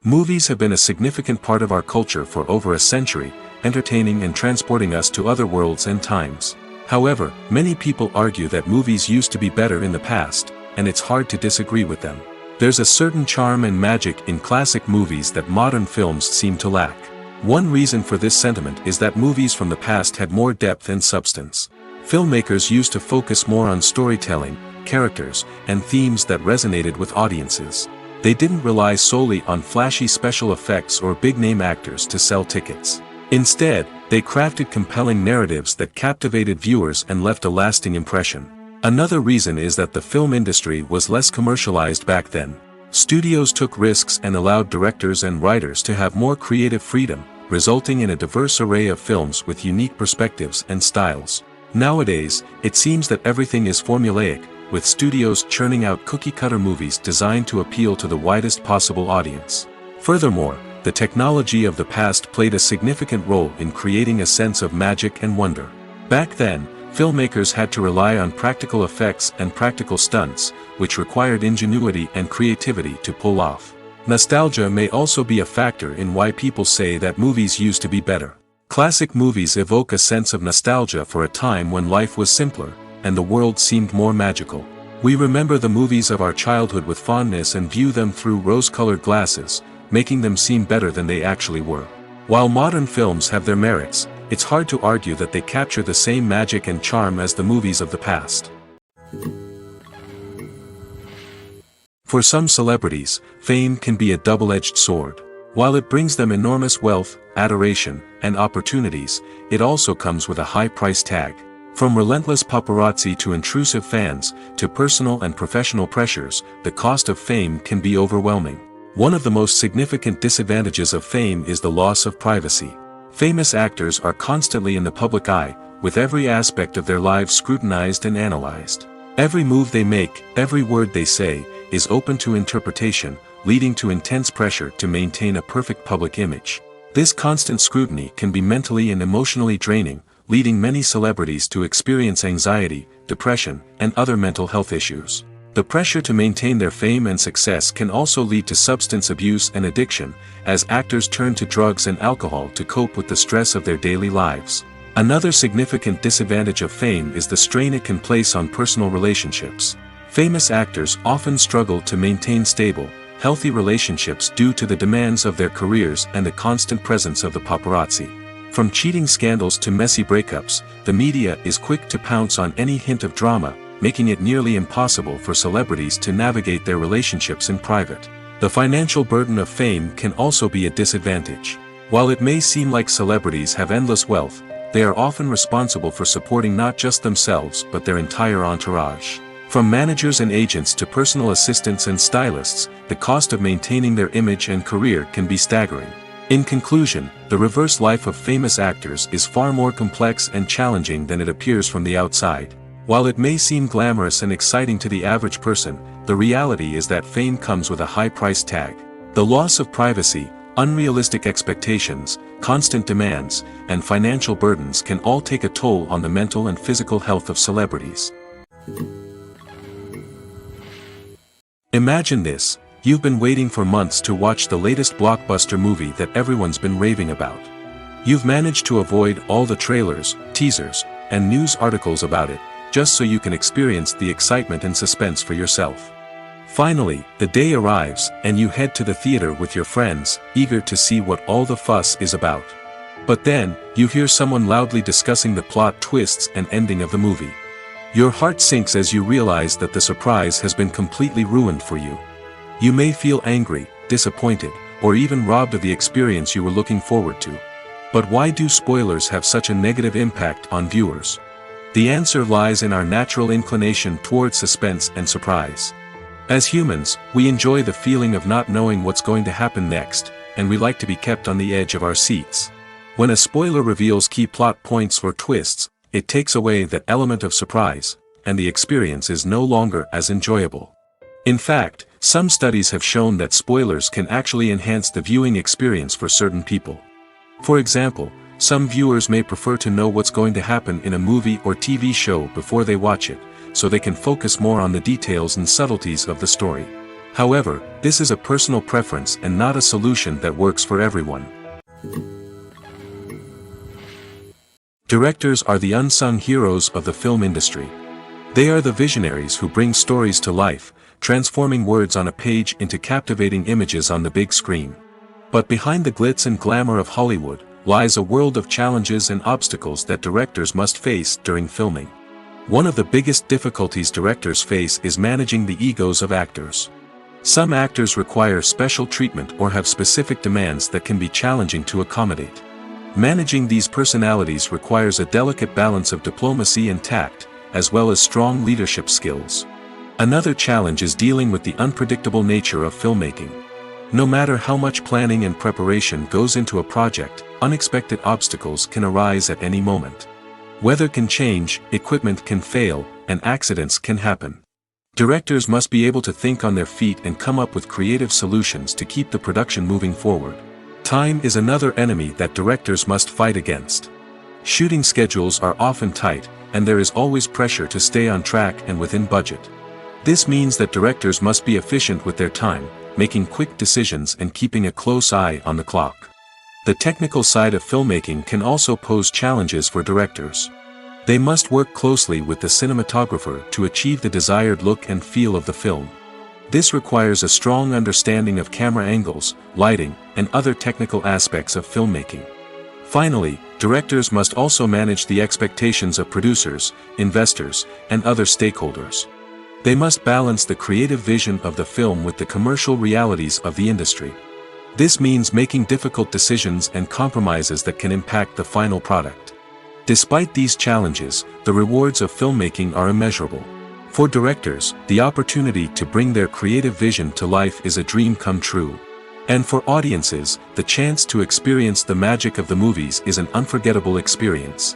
Movies have been a significant part of our culture for over a century, entertaining and transporting us to other worlds and times. However, many people argue that movies used to be better in the past, and it's hard to disagree with them. There's a certain charm and magic in classic movies that modern films seem to lack. One reason for this sentiment is that movies from the past had more depth and substance. Filmmakers used to focus more on storytelling, characters, and themes that resonated with audiences. They didn't rely solely on flashy special effects or big-name actors to sell tickets. Instead, they crafted compelling narratives that captivated viewers and left a lasting impression. Another reason is that the film industry was less commercialized back then. Studios took risks and allowed directors and writers to have more creative freedom, resulting in a diverse array of films with unique perspectives and styles. Nowadays, it seems that everything is formulaic, with studios churning out cookie-cutter movies designed to appeal to the widest possible audience. Furthermore, the technology of the past played a significant role in creating a sense of magic and wonder. Back then, filmmakers had to rely on practical effects and practical stunts, which required ingenuity and creativity to pull off. Nostalgia may also be a factor in why people say that movies used to be better. Classic movies evoke a sense of nostalgia for a time when life was simpler, and the world seemed more magical. We remember the movies of our childhood with fondness and view them through rose-colored glasses, making them seem better than they actually were. While modern films have their merits, it's hard to argue that they capture the same magic and charm as the movies of the past. For some celebrities, fame can be a double-edged sword. While it brings them enormous wealth, adoration, and opportunities, it also comes with a high price tag. From relentless paparazzi to intrusive fans, to personal and professional pressures, the cost of fame can be overwhelming. One of the most significant disadvantages of fame is the loss of privacy. Famous actors are constantly in the public eye, with every aspect of their lives scrutinized and analyzed. Every move they make, every word they say, is open to interpretation, leading to intense pressure to maintain a perfect public image. This constant scrutiny can be mentally and emotionally draining, leading many celebrities to experience anxiety, depression, and other mental health issues. The pressure to maintain their fame and success can also lead to substance abuse and addiction, as actors turn to drugs and alcohol to cope with the stress of their daily lives. Another significant disadvantage of fame is the strain it can place on personal relationships. Famous actors often struggle to maintain stable, healthy relationships due to the demands of their careers and the constant presence of the paparazzi. From cheating scandals to messy breakups, the media is quick to pounce on any hint of drama, making it nearly impossible for celebrities to navigate their relationships in private. The financial burden of fame can also be a disadvantage. While it may seem like celebrities have endless wealth, they are often responsible for supporting not just themselves but their entire entourage. From managers and agents to personal assistants and stylists, the cost of maintaining their image and career can be staggering. In conclusion, the reverse life of famous actors is far more complex and challenging than it appears from the outside. While it may seem glamorous and exciting to the average person, the reality is that fame comes with a high price tag. The loss of privacy, unrealistic expectations, constant demands, and financial burdens can all take a toll on the mental and physical health of celebrities. Imagine this: You've been waiting for months to watch the latest blockbuster movie that everyone's been raving about. You've managed to avoid all the trailers, teasers, and news articles about it, just so you can experience the excitement and suspense for yourself. Finally, the day arrives, and you head to the theater with your friends, eager to see what all the fuss is about. But then, you hear someone loudly discussing the plot twists and ending of the movie. Your heart sinks as you realize that the surprise has been completely ruined for you. You may feel angry, disappointed, or even robbed of the experience you were looking forward to. But why do spoilers have such a negative impact on viewers? The answer lies in our natural inclination toward suspense and surprise. As humans, we enjoy the feeling of not knowing what's going to happen next, and we like to be kept on the edge of our seats. When a spoiler reveals key plot points or twists, it takes away that element of surprise, and the experience is no longer as enjoyable. In fact, some studies have shown that spoilers can actually enhance the viewing experience for certain people. For example, some viewers may prefer to know what's going to happen in a movie or TV show before they watch it, so they can focus more on the details and subtleties of the story. However, this is a personal preference and not a solution that works for everyone. Directors are the unsung heroes of the film industry. They are the visionaries who bring stories to life, transforming words on a page into captivating images on the big screen. But behind the glitz and glamour of Hollywood, lies a world of challenges and obstacles that directors must face during filming. One of the biggest difficulties directors face is managing the egos of actors. Some actors require special treatment or have specific demands that can be challenging to accommodate. Managing these personalities requires a delicate balance of diplomacy and tact, as well as strong leadership skills. Another challenge is dealing with the unpredictable nature of filmmaking. No matter how much planning and preparation goes into a project, unexpected obstacles can arise at any moment. Weather can change, equipment can fail, and accidents can happen. Directors must be able to think on their feet and come up with creative solutions to keep the production moving forward. Time is another enemy that directors must fight against. Shooting schedules are often tight, and there is always pressure to stay on track and within budget. This means that directors must be efficient with their time, making quick decisions and keeping a close eye on the clock. The technical side of filmmaking can also pose challenges for directors. They must work closely with the cinematographer to achieve the desired look and feel of the film. This requires a strong understanding of camera angles, lighting, and other technical aspects of filmmaking. Finally, directors must also manage the expectations of producers, investors, and other stakeholders. They must balance the creative vision of the film with the commercial realities of the industry. This means making difficult decisions and compromises that can impact the final product. Despite these challenges, the rewards of filmmaking are immeasurable. For directors, the opportunity to bring their creative vision to life is a dream come true. And for audiences, the chance to experience the magic of the movies is an unforgettable experience.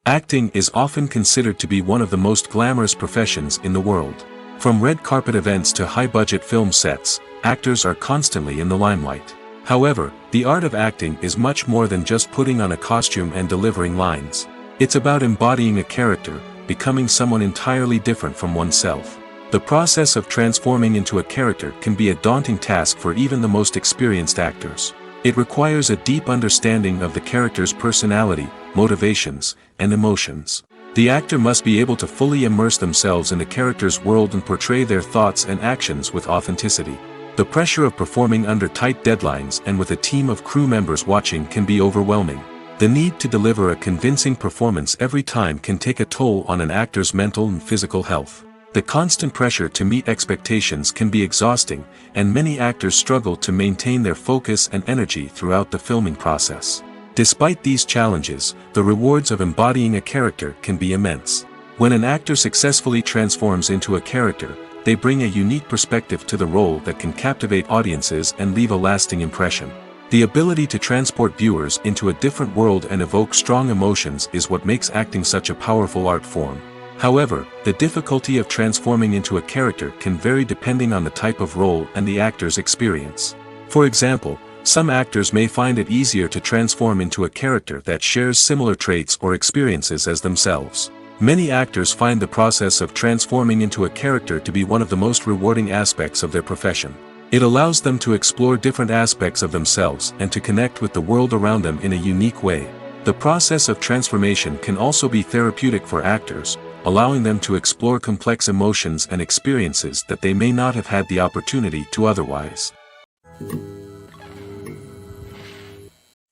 Acting is often considered to be one of the most glamorous professions in the world. From red carpet events to high-budget film sets, actors are constantly in the limelight. However, the art of acting is much more than just putting on a costume and delivering lines. It's about embodying a character, becoming someone entirely different from oneself. The process of transforming into a character can be a daunting task for even the most experienced actors. It requires a deep understanding of the character's personality, motivations, and emotions. The actor must be able to fully immerse themselves in the character's world and portray their thoughts and actions with authenticity. The pressure of performing under tight deadlines and with a team of crew members watching can be overwhelming. The need to deliver a convincing performance every time can take a toll on an actor's mental and physical health. The constant pressure to meet expectations can be exhausting, and many actors struggle to maintain their focus and energy throughout the filming process. Despite these challenges, the rewards of embodying a character can be immense. When an actor successfully transforms into a character, they bring a unique perspective to the role that can captivate audiences and leave a lasting impression. The ability to transport viewers into a different world and evoke strong emotions is what makes acting such a powerful art form. However, the difficulty of transforming into a character can vary depending on the type of role and the actor's experience. For example, some actors may find it easier to transform into a character that shares similar traits or experiences as themselves. Many actors find the process of transforming into a character to be one of the most rewarding aspects of their profession. It allows them to explore different aspects of themselves and to connect with the world around them in a unique way. The process of transformation can also be therapeutic for actors, allowing them to explore complex emotions and experiences that they may not have had the opportunity to otherwise.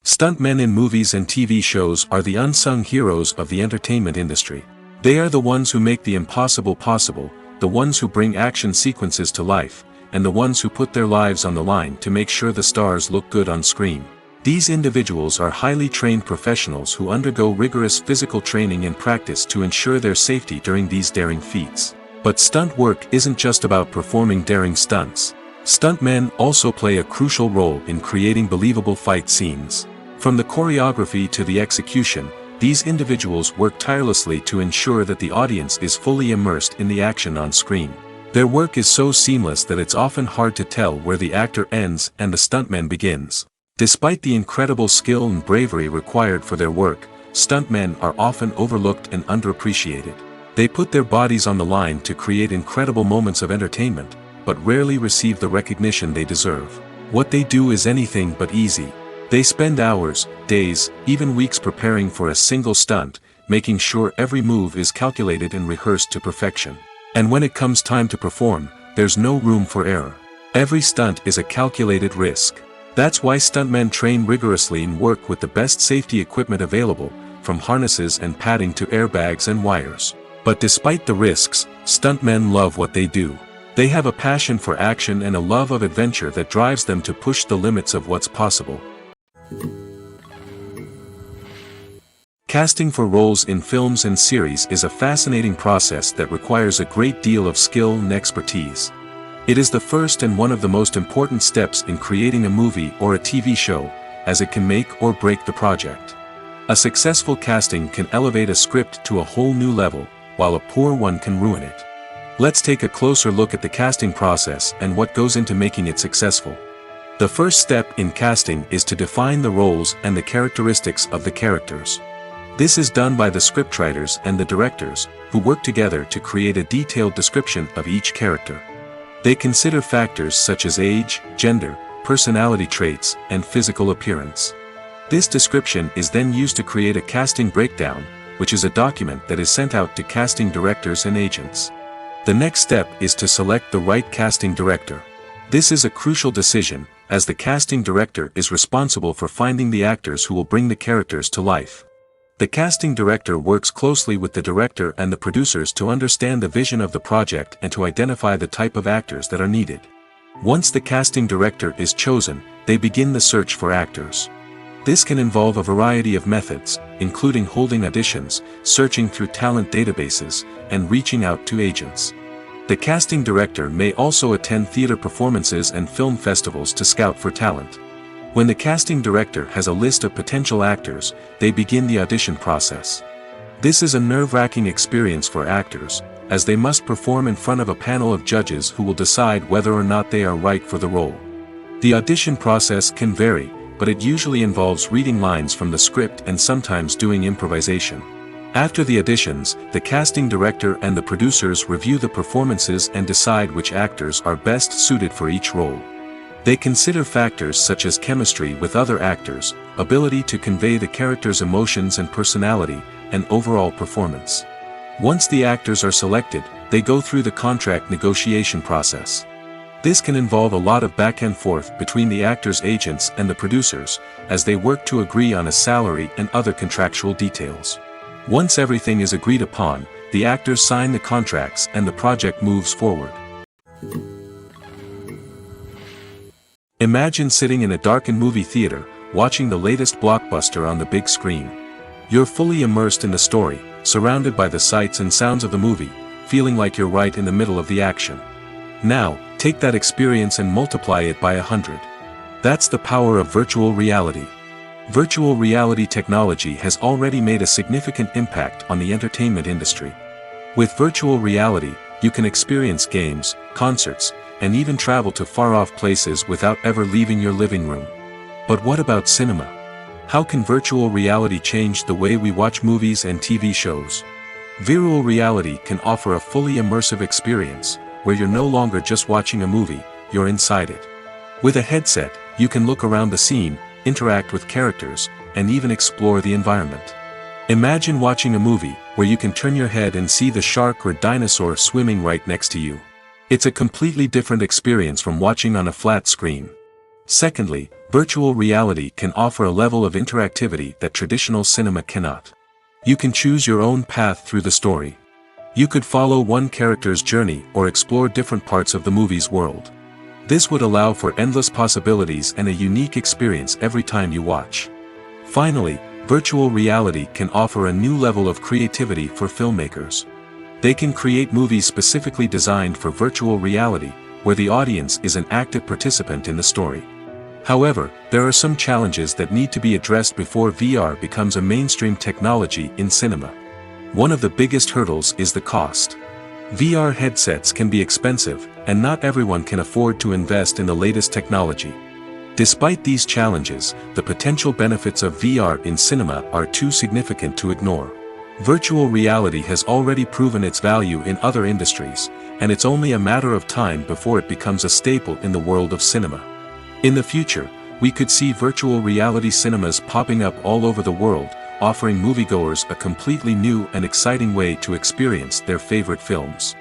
Stuntmen in movies and TV shows are the unsung heroes of the entertainment industry. They are the ones who make the impossible possible, the ones who bring action sequences to life, and the ones who put their lives on the line to make sure the stars look good on screen. These individuals are highly trained professionals who undergo rigorous physical training and practice to ensure their safety during these daring feats. But stunt work isn't just about performing daring stunts. Stuntmen also play a crucial role in creating believable fight scenes. From the choreography to the execution, these individuals work tirelessly to ensure that the audience is fully immersed in the action on screen. Their work is so seamless that it's often hard to tell where the actor ends and the stuntman begins. Despite the incredible skill and bravery required for their work, stuntmen are often overlooked and underappreciated. They put their bodies on the line to create incredible moments of entertainment, but rarely receive the recognition they deserve. What they do is anything but easy. They spend hours, days, even weeks preparing for a single stunt, making sure every move is calculated and rehearsed to perfection. And when it comes time to perform, there's no room for error. Every stunt is a calculated risk. That's why stuntmen train rigorously and work with the best safety equipment available, from harnesses and padding to airbags and wires. But despite the risks, stuntmen love what they do. They have a passion for action and a love of adventure that drives them to push the limits of what's possible. Casting for roles in films and series is a fascinating process that requires a great deal of skill and expertise. It is the first and one of the most important steps in creating a movie or a TV show, as it can make or break the project. A successful casting can elevate a script to a whole new level, while a poor one can ruin it. Let's take a closer look at the casting process and what goes into making it successful. The first step in casting is to define the roles and the characteristics of the characters. This is done by the scriptwriters and the directors, who work together to create a detailed description of each character. They consider factors such as age, gender, personality traits, and physical appearance. This description is then used to create a casting breakdown, which is a document that is sent out to casting directors and agents. The next step is to select the right casting director. This is a crucial decision, as the casting director is responsible for finding the actors who will bring the characters to life. The casting director works closely with the director and the producers to understand the vision of the project and to identify the type of actors that are needed. Once the casting director is chosen, they begin the search for actors. This can involve a variety of methods, including holding auditions, searching through talent databases, and reaching out to agents. The casting director may also attend theater performances and film festivals to scout for talent. When the casting director has a list of potential actors, they begin the audition process. This is a nerve-wracking experience for actors, as they must perform in front of a panel of judges who will decide whether or not they are right for the role. The audition process can vary, but it usually involves reading lines from the script and sometimes doing improvisation. After the auditions, the casting director and the producers review the performances and decide which actors are best suited for each role. They consider factors such as chemistry with other actors, ability to convey the character's emotions and personality, and overall performance. Once the actors are selected, they go through the contract negotiation process. This can involve a lot of back and forth between the actors' agents and the producers, as they work to agree on a salary and other contractual details. Once everything is agreed upon, the actors sign the contracts and the project moves forward. Imagine sitting in a darkened movie theater, watching the latest blockbuster on the big screen. You're fully immersed in the story, surrounded by the sights and sounds of the movie, feeling like you're right in the middle of the action. Now, take that experience and multiply it by 100. That's the power of virtual reality. Virtual reality technology has already made a significant impact on the entertainment industry. With virtual reality, you can experience games, concerts, and even travel to far-off places without ever leaving your living room. But what about cinema? How can virtual reality change the way we watch movies and TV shows? Virtual reality can offer a fully immersive experience, where you're no longer just watching a movie, you're inside it. With a headset, you can look around the scene, interact with characters, and even explore the environment. Imagine watching a movie, where you can turn your head and see the shark or dinosaur swimming right next to you. It's a completely different experience from watching on a flat screen. Secondly, virtual reality can offer a level of interactivity that traditional cinema cannot. You can choose your own path through the story. You could follow one character's journey or explore different parts of the movie's world. This would allow for endless possibilities and a unique experience every time you watch. Finally, virtual reality can offer a new level of creativity for filmmakers. They can create movies specifically designed for virtual reality, where the audience is an active participant in the story. However, there are some challenges that need to be addressed before VR becomes a mainstream technology in cinema. One of the biggest hurdles is the cost. VR headsets can be expensive, and not everyone can afford to invest in the latest technology. Despite these challenges, the potential benefits of VR in cinema are too significant to ignore. Virtual reality has already proven its value in other industries, and it's only a matter of time before it becomes a staple in the world of cinema. In the future, we could see virtual reality cinemas popping up all over the world, offering moviegoers a completely new and exciting way to experience their favorite films.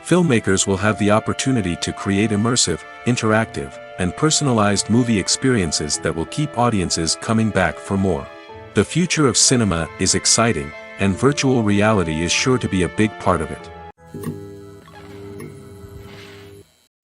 Filmmakers will have the opportunity to create immersive, interactive, and personalized movie experiences that will keep audiences coming back for more. The future of cinema is exciting, and virtual reality is sure to be a big part of it.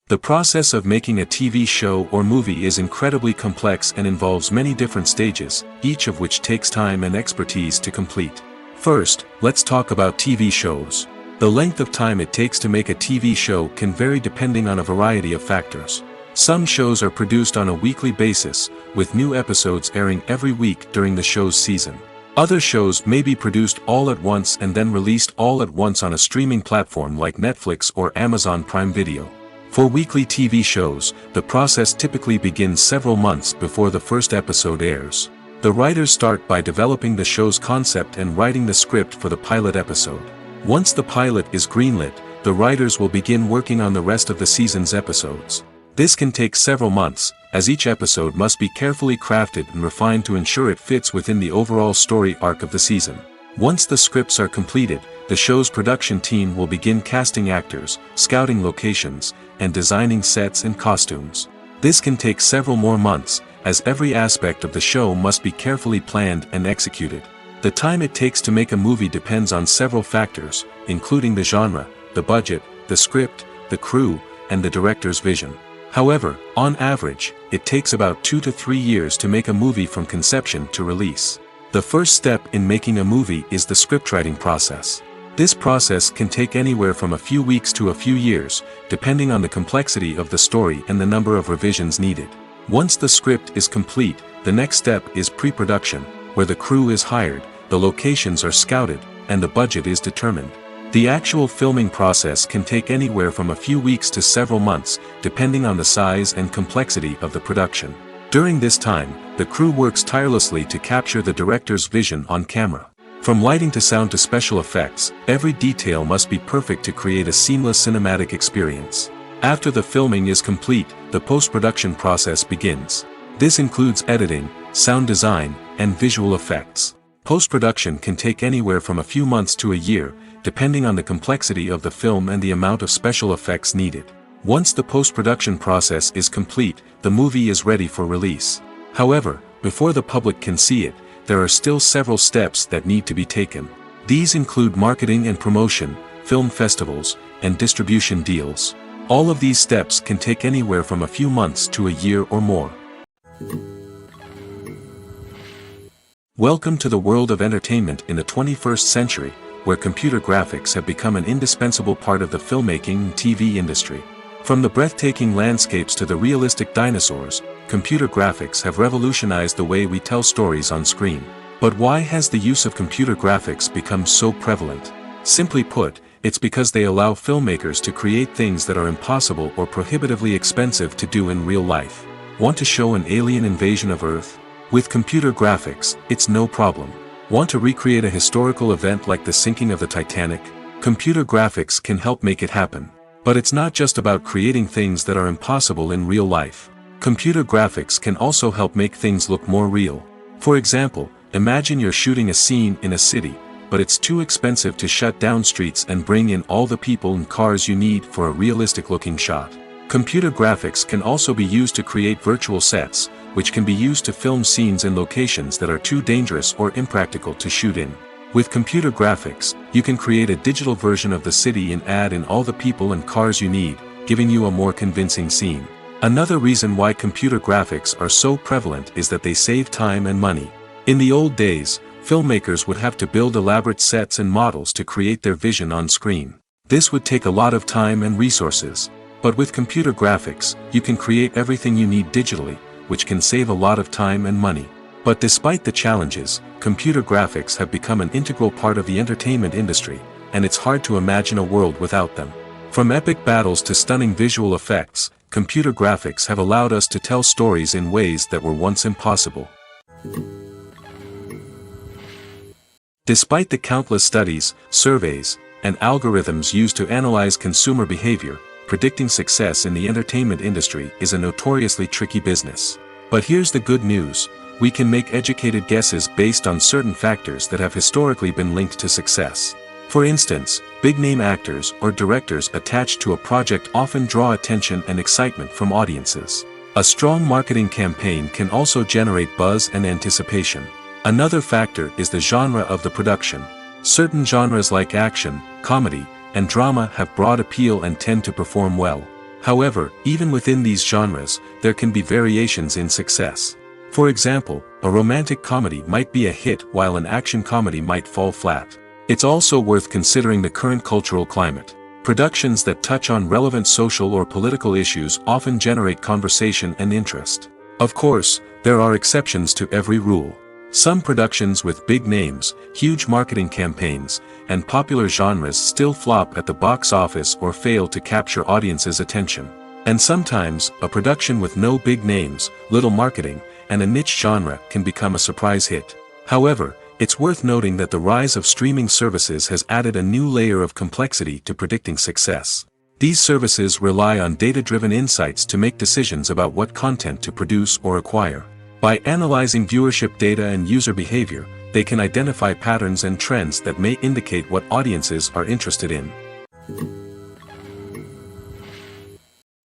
The process of making a TV show or movie is incredibly complex and involves many different stages, each of which takes time and expertise to complete. First, let's talk about TV shows. The length of time it takes to make a TV show can vary depending on a variety of factors. Some shows are produced on a weekly basis, with new episodes airing every week during the show's season. Other shows may be produced all at once and then released all at once on a streaming platform like Netflix or Amazon Prime Video. For weekly TV shows, the process typically begins several months before the first episode airs. The writers start by developing the show's concept and writing the script for the pilot episode. Once the pilot is greenlit, the writers will begin working on the rest of the season's episodes. This can take several months, as each episode must be carefully crafted and refined to ensure it fits within the overall story arc of the season. Once the scripts are completed, the show's production team will begin casting actors, scouting locations, and designing sets and costumes. This can take several more months, as every aspect of the show must be carefully planned and executed. The time it takes to make a movie depends on several factors, including the genre, the budget, the script, the crew, and the director's vision. However, on average, it takes about 2 to 3 years to make a movie from conception to release. The first step in making a movie is the scriptwriting process. This process can take anywhere from a few weeks to a few years, depending on the complexity of the story and the number of revisions needed. Once the script is complete, the next step is pre-production, where the crew is hired, the locations are scouted, and the budget is determined. The actual filming process can take anywhere from a few weeks to several months, depending on the size and complexity of the production. During this time, the crew works tirelessly to capture the director's vision on camera. From lighting to sound to special effects, every detail must be perfect to create a seamless cinematic experience. After the filming is complete, the post-production process begins. This includes editing, sound design, and visual effects. Post-production can take anywhere from a few months to a year, depending on the complexity of the film and the amount of special effects needed. Once the post-production process is complete, the movie is ready for release. However, before the public can see it, there are still several steps that need to be taken. These include marketing and promotion, film festivals, and distribution deals. All of these steps can take anywhere from a few months to a year or more. Welcome to the world of entertainment in the 21st century, where computer graphics have become an indispensable part of the filmmaking and TV industry. From the breathtaking landscapes to the realistic dinosaurs, computer graphics have revolutionized the way we tell stories on screen. But why has the use of computer graphics become so prevalent? Simply put, it's because they allow filmmakers to create things that are impossible or prohibitively expensive to do in real life. Want to show an alien invasion of Earth? With computer graphics, it's no problem. Want to recreate a historical event like the sinking of the Titanic? Computer graphics can help make it happen. But it's not just about creating things that are impossible in real life. Computer graphics can also help make things look more real. For example, imagine you're shooting a scene in a city, but it's too expensive to shut down streets and bring in all the people and cars you need for a realistic-looking shot. Computer graphics can also be used to create virtual sets, which can be used to film scenes in locations that are too dangerous or impractical to shoot in. With computer graphics, you can create a digital version of the city and add in all the people and cars you need, giving you a more convincing scene. Another reason why computer graphics are so prevalent is that they save time and money. In the old days, filmmakers would have to build elaborate sets and models to create their vision on screen. This would take a lot of time and resources. But with computer graphics, you can create everything you need digitally, which can save a lot of time and money. But despite the challenges, computer graphics have become an integral part of the entertainment industry, and it's hard to imagine a world without them. From epic battles to stunning visual effects, computer graphics have allowed us to tell stories in ways that were once impossible. Despite the countless studies, surveys, and algorithms used to analyze consumer behavior, predicting success in the entertainment industry is a notoriously tricky business. But here's the good news. We can make educated guesses based on certain factors that have historically been linked to success. For instance, big-name actors or directors attached to a project often draw attention and excitement from audiences. A strong marketing campaign can also generate buzz and anticipation. Another factor is the genre of the production. Certain genres like action, comedy, and drama have broad appeal and tend to perform well. However, even within these genres, there can be variations in success. For example, a romantic comedy might be a hit while an action comedy might fall flat. It's also worth considering the current cultural climate. Productions that touch on relevant social or political issues often generate conversation and interest. Of course, there are exceptions to every rule. Some productions with big names, huge marketing campaigns, and popular genres still flop at the box office or fail to capture audiences' attention. And sometimes, a production with no big names, little marketing, and a niche genre can become a surprise hit. However, it's worth noting that the rise of streaming services has added a new layer of complexity to predicting success. These services rely on data-driven insights to make decisions about what content to produce or acquire. By analyzing viewership data and user behavior, they can identify patterns and trends that may indicate what audiences are interested in.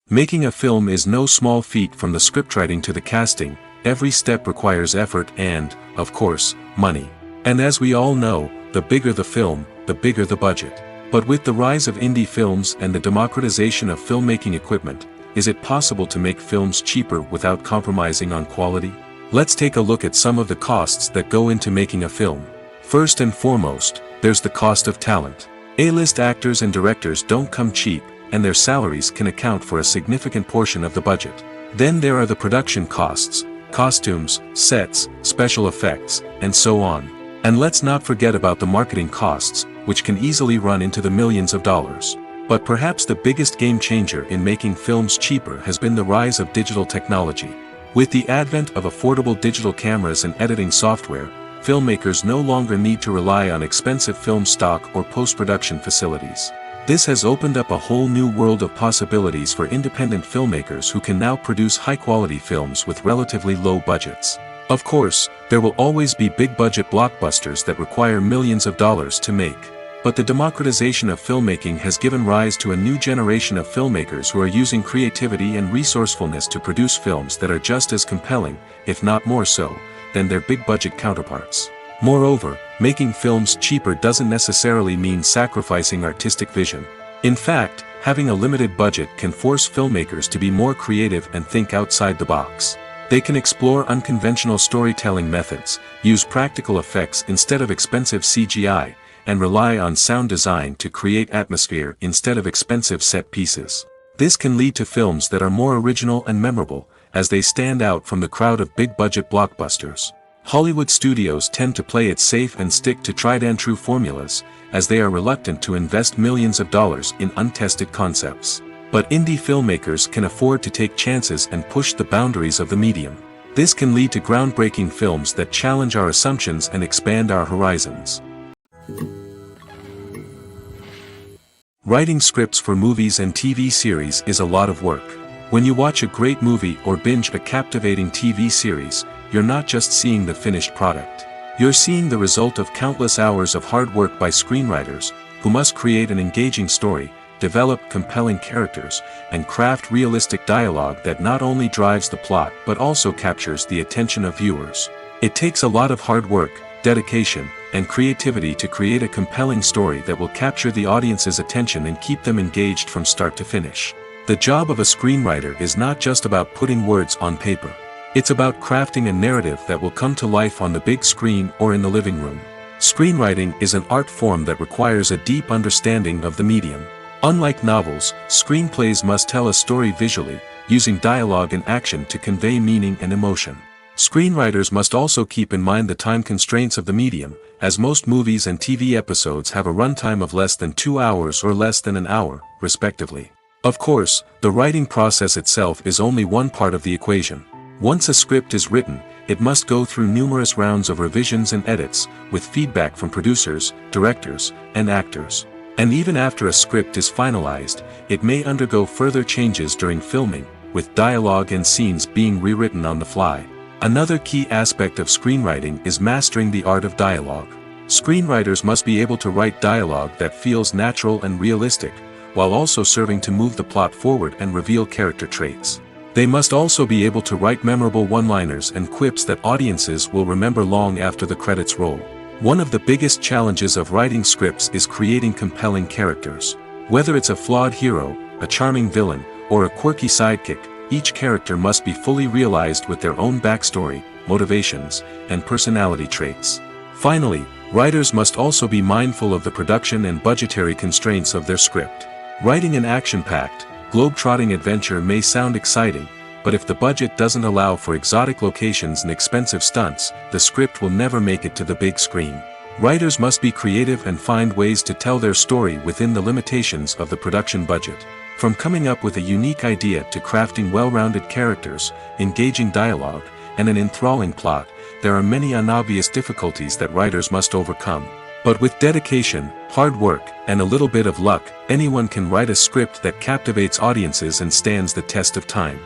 Making a film is no small feat. From the scriptwriting to the casting, every step requires effort and, of course, money. And as we all know, the bigger the film, the bigger the budget. But with the rise of indie films and the democratization of filmmaking equipment, is it possible to make films cheaper without compromising on quality? Let's take a look at some of the costs that go into making a film. First and foremost, there's the cost of talent. A-list actors and directors don't come cheap, and their salaries can account for a significant portion of the budget. Then there are the production costs, costumes, sets, special effects, and so on. And let's not forget about the marketing costs, which can easily run into the millions of dollars. But perhaps the biggest game changer in making films cheaper has been the rise of digital technology. With the advent of affordable digital cameras and editing software, filmmakers no longer need to rely on expensive film stock or post-production facilities. This has opened up a whole new world of possibilities for independent filmmakers who can now produce high-quality films with relatively low budgets. Of course, there will always be big-budget blockbusters that require millions of dollars to make. But the democratization of filmmaking has given rise to a new generation of filmmakers who are using creativity and resourcefulness to produce films that are just as compelling, if not more so, than their big-budget counterparts. Moreover, making films cheaper doesn't necessarily mean sacrificing artistic vision. In fact, having a limited budget can force filmmakers to be more creative and think outside the box. They can explore unconventional storytelling methods, use practical effects instead of expensive CGI, and rely on sound design to create atmosphere instead of expensive set pieces. This can lead to films that are more original and memorable, as they stand out from the crowd of big-budget blockbusters. Hollywood studios tend to play it safe and stick to tried-and-true formulas, as they are reluctant to invest millions of dollars in untested concepts. But indie filmmakers can afford to take chances and push the boundaries of the medium. This can lead to groundbreaking films that challenge our assumptions and expand our horizons. Writing scripts for movies and TV series is a lot of work. When you watch a great movie or binge a captivating TV series, you're not just seeing the finished product. You're seeing the result of countless hours of hard work by screenwriters, who must create an engaging story, develop compelling characters, and craft realistic dialogue that not only drives the plot but also captures the attention of viewers. It takes a lot of hard work, dedication, and creativity to create a compelling story that will capture the audience's attention and keep them engaged from start to finish. The job of a screenwriter is not just about putting words on paper. It's about crafting a narrative that will come to life on the big screen or in the living room. Screenwriting is an art form that requires a deep understanding of the medium. Unlike novels, screenplays must tell a story visually, using dialogue and action to convey meaning and emotion. Screenwriters must also keep in mind the time constraints of the medium, as most movies and TV episodes have a runtime of less than 2 hours or less than an hour, respectively. Of course, the writing process itself is only one part of the equation. Once a script is written, it must go through numerous rounds of revisions and edits, with feedback from producers, directors, and actors. And even after a script is finalized, it may undergo further changes during filming, with dialogue and scenes being rewritten on the fly. Another key aspect of screenwriting is mastering the art of dialogue. Screenwriters must be able to write dialogue that feels natural and realistic, while also serving to move the plot forward and reveal character traits. They must also be able to write memorable one-liners and quips that audiences will remember long after the credits roll. One of the biggest challenges of writing scripts is creating compelling characters. Whether it's a flawed hero, a charming villain, or a quirky sidekick, each character must be fully realized with their own backstory, motivations, and personality traits. Finally, writers must also be mindful of the production and budgetary constraints of their script. Writing an action-packed, globe-trotting adventure may sound exciting, but if the budget doesn't allow for exotic locations and expensive stunts, the script will never make it to the big screen. Writers must be creative and find ways to tell their story within the limitations of the production budget. From coming up with a unique idea to crafting well-rounded characters, engaging dialogue, and an enthralling plot, there are many unobvious difficulties that writers must overcome. But with dedication, hard work, and a little bit of luck, anyone can write a script that captivates audiences and stands the test of time.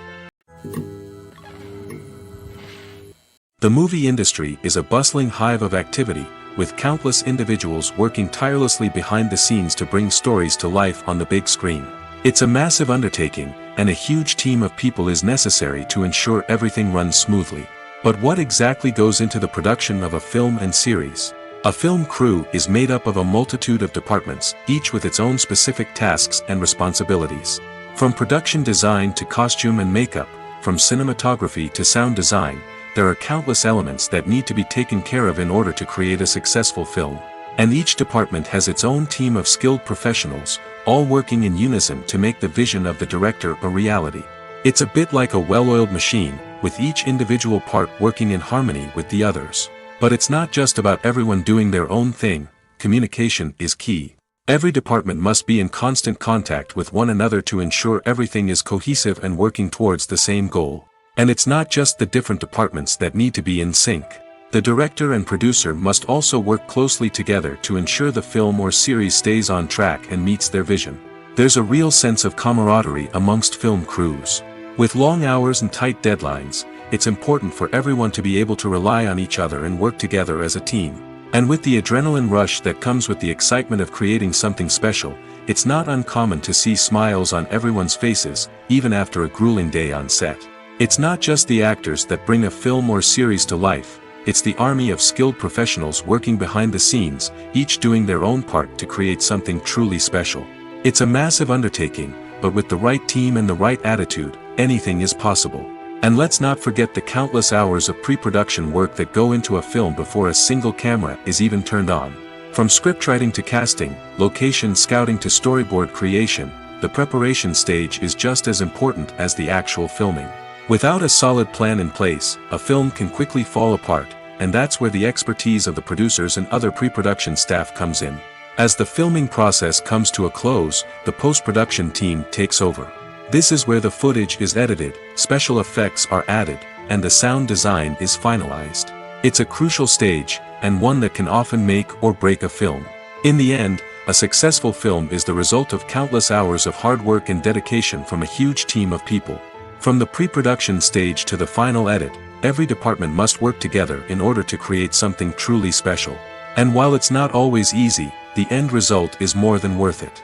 The movie industry is a bustling hive of activity, with countless individuals working tirelessly behind the scenes to bring stories to life on the big screen. It's a massive undertaking, and a huge team of people is necessary to ensure everything runs smoothly. But what exactly goes into the production of a film and series? A film crew is made up of a multitude of departments, each with its own specific tasks and responsibilities. From production design to costume and makeup, from cinematography to sound design, there are countless elements that need to be taken care of in order to create a successful film. And each department has its own team of skilled professionals, all working in unison to make the vision of the director a reality. It's a bit like a well-oiled machine, with each individual part working in harmony with the others. But it's not just about everyone doing their own thing. Communication is key. Every department must be in constant contact with one another to ensure everything is cohesive and working towards the same goal. And it's not just the different departments that need to be in sync. The director and producer must also work closely together to ensure the film or series stays on track and meets their vision. There's a real sense of camaraderie amongst film crews. With long hours and tight deadlines, it's important for everyone to be able to rely on each other and work together as a team. And with the adrenaline rush that comes with the excitement of creating something special, it's not uncommon to see smiles on everyone's faces, even after a grueling day on set. It's not just the actors that bring a film or series to life, it's the army of skilled professionals working behind the scenes, each doing their own part to create something truly special. It's a massive undertaking, but with the right team and the right attitude, anything is possible. And let's not forget the countless hours of pre-production work that go into a film before a single camera is even turned on. From scriptwriting to casting, location scouting to storyboard creation, the preparation stage is just as important as the actual filming. Without a solid plan in place, a film can quickly fall apart, and that's where the expertise of the producers and other pre-production staff comes in. As the filming process comes to a close, the post-production team takes over. This is where the footage is edited, special effects are added, and the sound design is finalized. It's a crucial stage, and one that can often make or break a film. In the end, a successful film is the result of countless hours of hard work and dedication from a huge team of people. From the pre-production stage to the final edit, every department must work together in order to create something truly special. And while it's not always easy, the end result is more than worth it.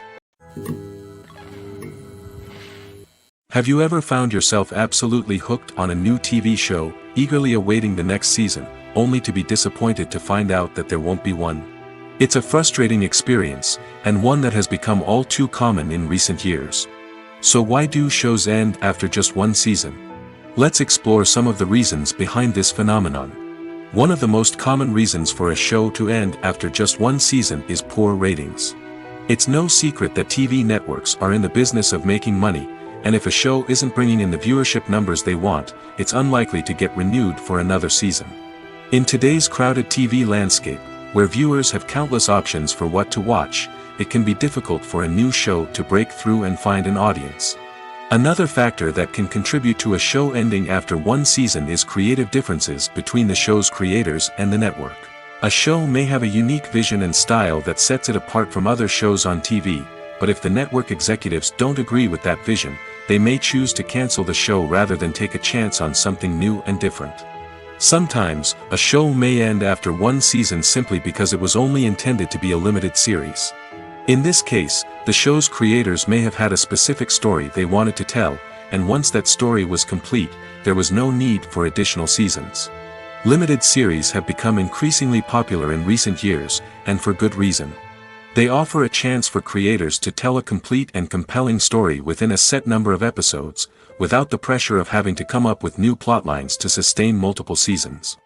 Have you ever found yourself absolutely hooked on a new TV show, eagerly awaiting the next season, only to be disappointed to find out that there won't be one? It's a frustrating experience, and one that has become all too common in recent years. So why do shows end after just one season? Let's explore some of the reasons behind this phenomenon. One of the most common reasons for a show to end after just one season is poor ratings. It's no secret that TV networks are in the business of making money, and if a show isn't bringing in the viewership numbers they want, it's unlikely to get renewed for another season. In today's crowded TV landscape, where viewers have countless options for what to watch, it can be difficult for a new show to break through and find an audience. Another factor that can contribute to a show ending after one season is creative differences between the show's creators and the network. A show may have a unique vision and style that sets it apart from other shows on TV, but if the network executives don't agree with that vision, they may choose to cancel the show rather than take a chance on something new and different. Sometimes, a show may end after one season simply because it was only intended to be a limited series. In this case, the show's creators may have had a specific story they wanted to tell, and once that story was complete, there was no need for additional seasons. Limited series have become increasingly popular in recent years, and for good reason. They offer a chance for creators to tell a complete and compelling story within a set number of episodes, without the pressure of having to come up with new plotlines to sustain multiple seasons.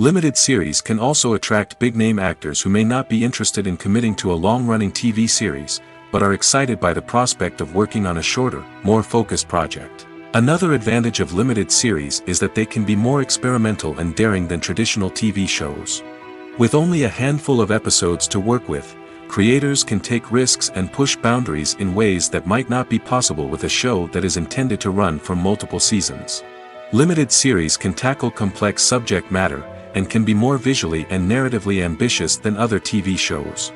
Limited series can also attract big-name actors who may not be interested in committing to a long-running TV series, but are excited by the prospect of working on a shorter, more focused project. Another advantage of limited series is that they can be more experimental and daring than traditional TV shows. With only a handful of episodes to work with, creators can take risks and push boundaries in ways that might not be possible with a show that is intended to run for multiple seasons. Limited series can tackle complex subject matter, and can be more visually and narratively ambitious than other TV shows.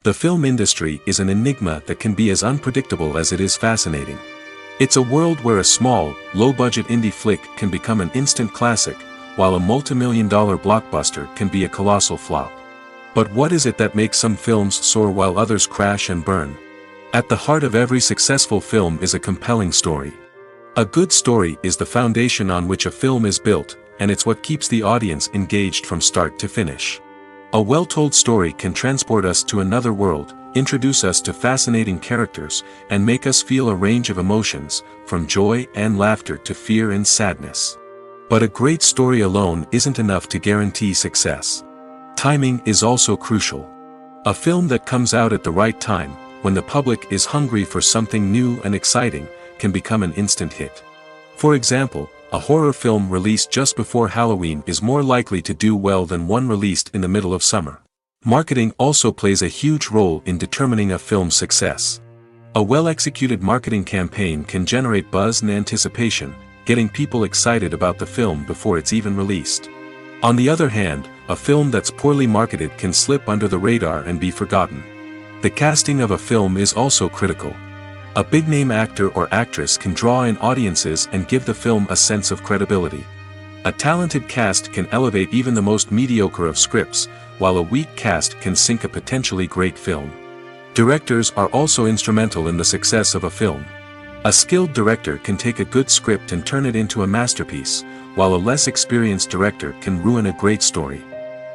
The film industry is an enigma that can be as unpredictable as it is fascinating. It's a world where a small, low-budget indie flick can become an instant classic, while a multi-million-dollar blockbuster can be a colossal flop. But what is it that makes some films soar while others crash and burn? At the heart of every successful film is a compelling story. A good story is the foundation on which a film is built, and it's what keeps the audience engaged from start to finish. A well-told story can transport us to another world, introduce us to fascinating characters, and make us feel a range of emotions, from joy and laughter to fear and sadness. But a great story alone isn't enough to guarantee success. Timing is also crucial. A film that comes out at the right time, when the public is hungry for something new and exciting, can become an instant hit. For example, a horror film released just before Halloween is more likely to do well than one released in the middle of summer. Marketing also plays a huge role in determining a film's success. A well-executed marketing campaign can generate buzz and anticipation, getting people excited about the film before it's even released. On the other hand, a film that's poorly marketed can slip under the radar and be forgotten. The casting of a film is also critical. A big-name actor or actress can draw in audiences and give the film a sense of credibility. A talented cast can elevate even the most mediocre of scripts, while a weak cast can sink a potentially great film. Directors are also instrumental in the success of a film. A skilled director can take a good script and turn it into a masterpiece, while a less experienced director can ruin a great story.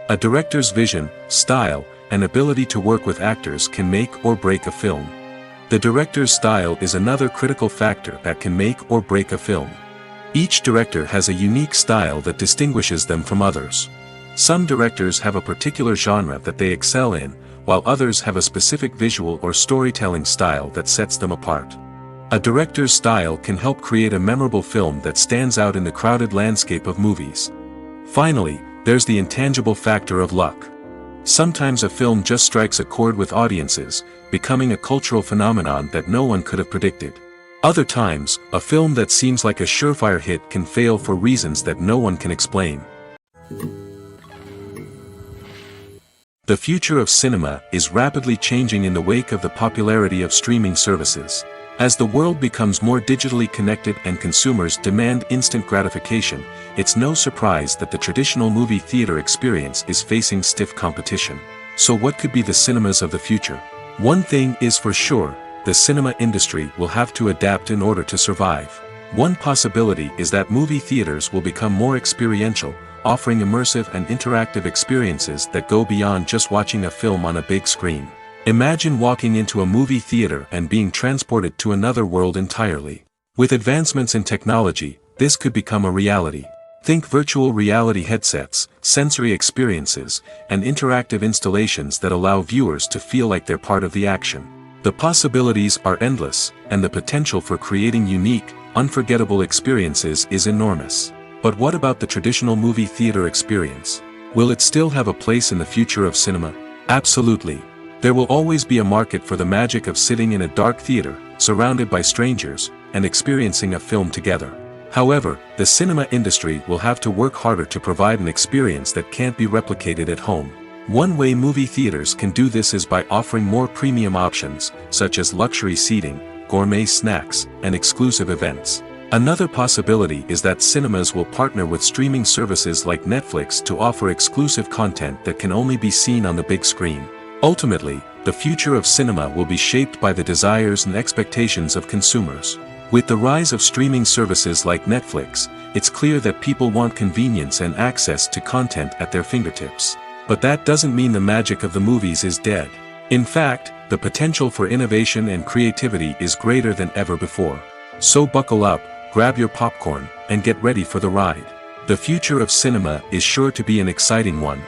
A director's vision, style, and ability to work with actors can make or break a film. The director's style is another critical factor that can make or break a film. Each director has a unique style that distinguishes them from others. Some directors have a particular genre that they excel in, while others have a specific visual or storytelling style that sets them apart. A director's style can help create a memorable film that stands out in the crowded landscape of movies. Finally, there's the intangible factor of luck. Sometimes a film just strikes a chord with audiences, becoming a cultural phenomenon that no one could have predicted. Other times, a film that seems like a surefire hit can fail for reasons that no one can explain. The future of cinema is rapidly changing in the wake of the popularity of streaming services. As the world becomes more digitally connected and consumers demand instant gratification, it's no surprise that the traditional movie theater experience is facing stiff competition. So what could be the cinemas of the future? One thing is for sure, the cinema industry will have to adapt in order to survive. One possibility is that movie theaters will become more experiential, offering immersive and interactive experiences that go beyond just watching a film on a big screen. Imagine walking into a movie theater and being transported to another world entirely. With advancements in technology, this could become a reality. Think virtual reality headsets, sensory experiences, and interactive installations that allow viewers to feel like they're part of the action. The possibilities are endless, and the potential for creating unique, unforgettable experiences is enormous. But what about the traditional movie theater experience? Will it still have a place in the future of cinema? Absolutely. There will always be a market for the magic of sitting in a dark theater, surrounded by strangers, and experiencing a film together. However, the cinema industry will have to work harder to provide an experience that can't be replicated at home. One way movie theaters can do this is by offering more premium options, such as luxury seating, gourmet snacks, and exclusive events. Another possibility is that cinemas will partner with streaming services like Netflix to offer exclusive content that can only be seen on the big screen. Ultimately, the future of cinema will be shaped by the desires and expectations of consumers. With the rise of streaming services like Netflix, it's clear that people want convenience and access to content at their fingertips. But that doesn't mean the magic of the movies is dead. In fact, the potential for innovation and creativity is greater than ever before. So buckle up, grab your popcorn, and get ready for the ride. The future of cinema is sure to be an exciting one.